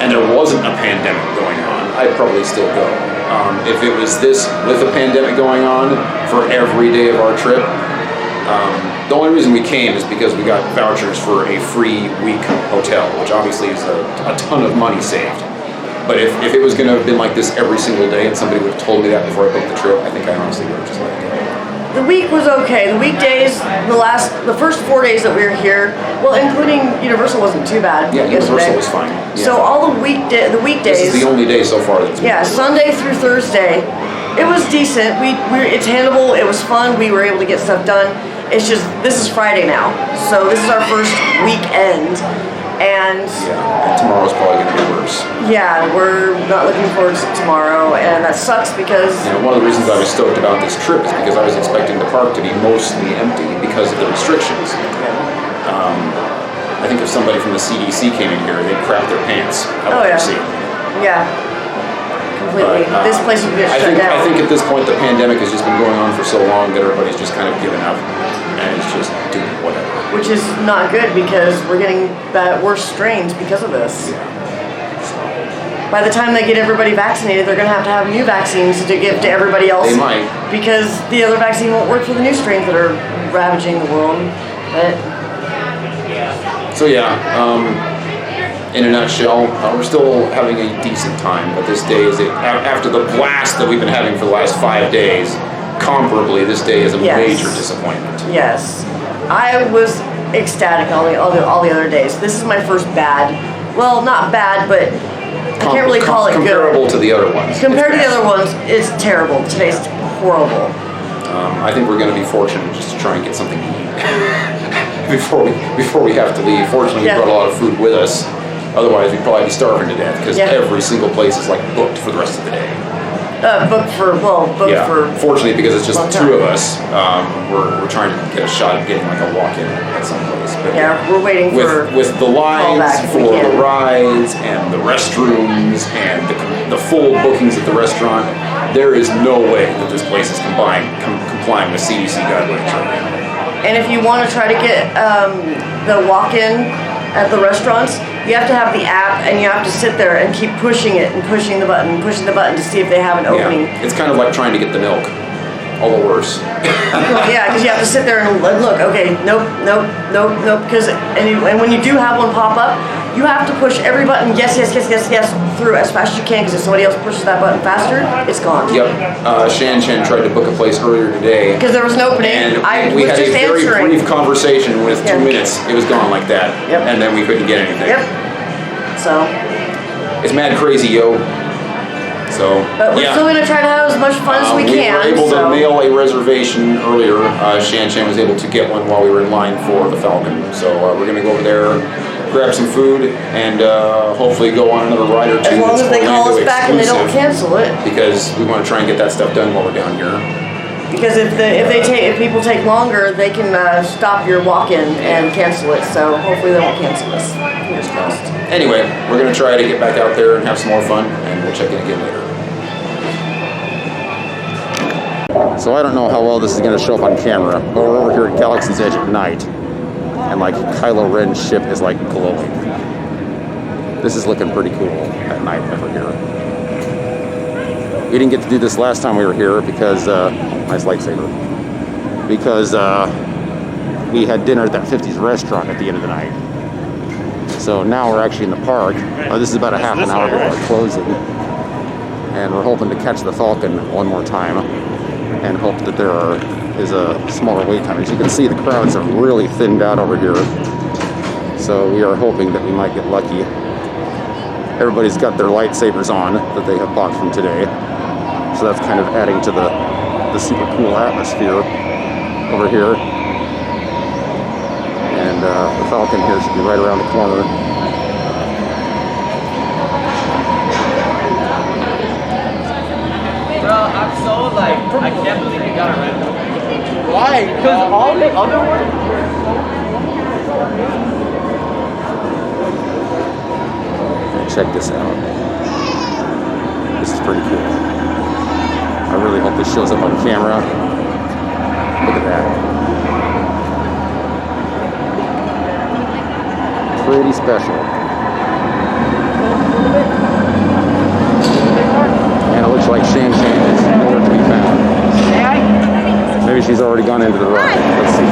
and there wasn't a pandemic going on, I'd probably still go. If it was this with a pandemic going on for every day of our trip, the only reason we came is because we got vouchers for a free week hotel, which obviously is a ton of money saved. But if it was going to have been like this every single day and somebody would have told me that before I booked the trip, I think I honestly would have just let it go. The week was okay. The weekdays, the first 4 days that we were here, well, including Universal, wasn't too bad. Yeah, Universal yesterday. was fine. Yeah. So all the weekdays. This is the only day so far that's Yeah, Sunday through Thursday, it was decent. It's handleable. It was fun. We were able to get stuff done. It's just this is Friday now, so this is our first weekend, and yeah, tomorrow's probably going to be worse. yeah, we're not looking forward to tomorrow, and that sucks because One of the reasons I was stoked about this trip is because I was expecting the park to be mostly empty because of the restrictions. I think if somebody from the CDC came in here, they'd crap their pants. I Oh, want yeah. to see. yeah, completely. But, This place would get I shut think down. I think at this point the pandemic has just been going on for so long that everybody's just kind of given up and it's just doing whatever. Which is not good because we're getting worse strains because of this. By the time they get everybody vaccinated, they're going to have new vaccines to give to everybody else. They might. Because the other vaccine won't work for the new strains that are ravaging the world. But So yeah, in a nutshell, we're still having a decent time, but this day is after the blast that we've been having for the last 5 days. Comparably, this day is a Yes. major disappointment. yes, I was ecstatic all the other days. This is my first bad. Well, not bad, but I can't really call it comparable good. to the other ones. Compared to It's the bad. other ones, it's terrible. Today's horrible. I think we're going to be fortunate just to try and get something to eat before we have to leave. Fortunately, Yeah. we brought a lot of food with us. Otherwise, we'd probably be starving to death because Yeah. every single place is like booked for the rest of the day. Booked for Fortunately, because it's just long the time. two of us, we're trying to get a shot at getting like a walk-in at some place. But Yeah, we're waiting for with the lines callback if we for can. the rides and the restrooms and the full bookings at the restaurant, there is no way that this place is complying with CDC guidelines right now. And if you want to try to get the walk-in at the restaurants, you have to have the app and you have to sit there and keep pushing it and pushing the button to see if they have an opening. Yeah, it's kind of like trying to get the milk, although worse. Yeah, because you have to sit there and look. Okay, nope. Because and when you do have one pop up, you have to push every button. Yes, through as fast as you can. Because if somebody else pushes that button faster, it's gone. Yep. Shan tried to book a place earlier today. Because there was an opening. And I we was had just a very answering. brief conversation with 2 Yeah. minutes. It was gone like that. Yep. And then we couldn't get anything. Yep. So. It's mad crazy, yo. So, But we're still gonna try to have as much fun as we can. were able so. to mail a reservation earlier. Shan was able to get one while we were in line for the Falcon. So we're gonna go over there, grab some food, and hopefully go on another ride or two. As long as they call us back and they don't cancel it. Because we want to try and get that stuff done while we're down here. Because if people take longer, they can stop your walk-in and cancel it. So hopefully they won't cancel us. Fingers crossed. Anyway, we're gonna try to get back out there and have some more fun, and we'll check in again later. So I don't know how well this is gonna show up on camera, but we're over here at Galaxy's Edge at night, and like Kylo Ren's ship is like glowing. This is looking pretty cool at night over here. We didn't get to do this last time we were here because nice lightsaber. Because we had dinner at that 50s restaurant at the end of the night. So now we're actually in the park. This is about a half an hour before closing. And we're hoping to catch the Falcon one more time and hope that there is a smaller wait time. As you can see, the crowds are really thinned out over here. So we are hoping that we might get lucky. Everybody's got their lightsabers on that they have bought from today. So that's kind of adding to the super cool atmosphere over here. And the Falcon here should be right around the corner. Bro, I'm so I can't believe you got a rental. Why? Because all the other ones. Check this out. This is pretty cool. I really hope this shows up on camera. Look at that. Pretty special. And it looks like Shan is nowhere to be found. Maybe she's already gone into the ride. Let's see.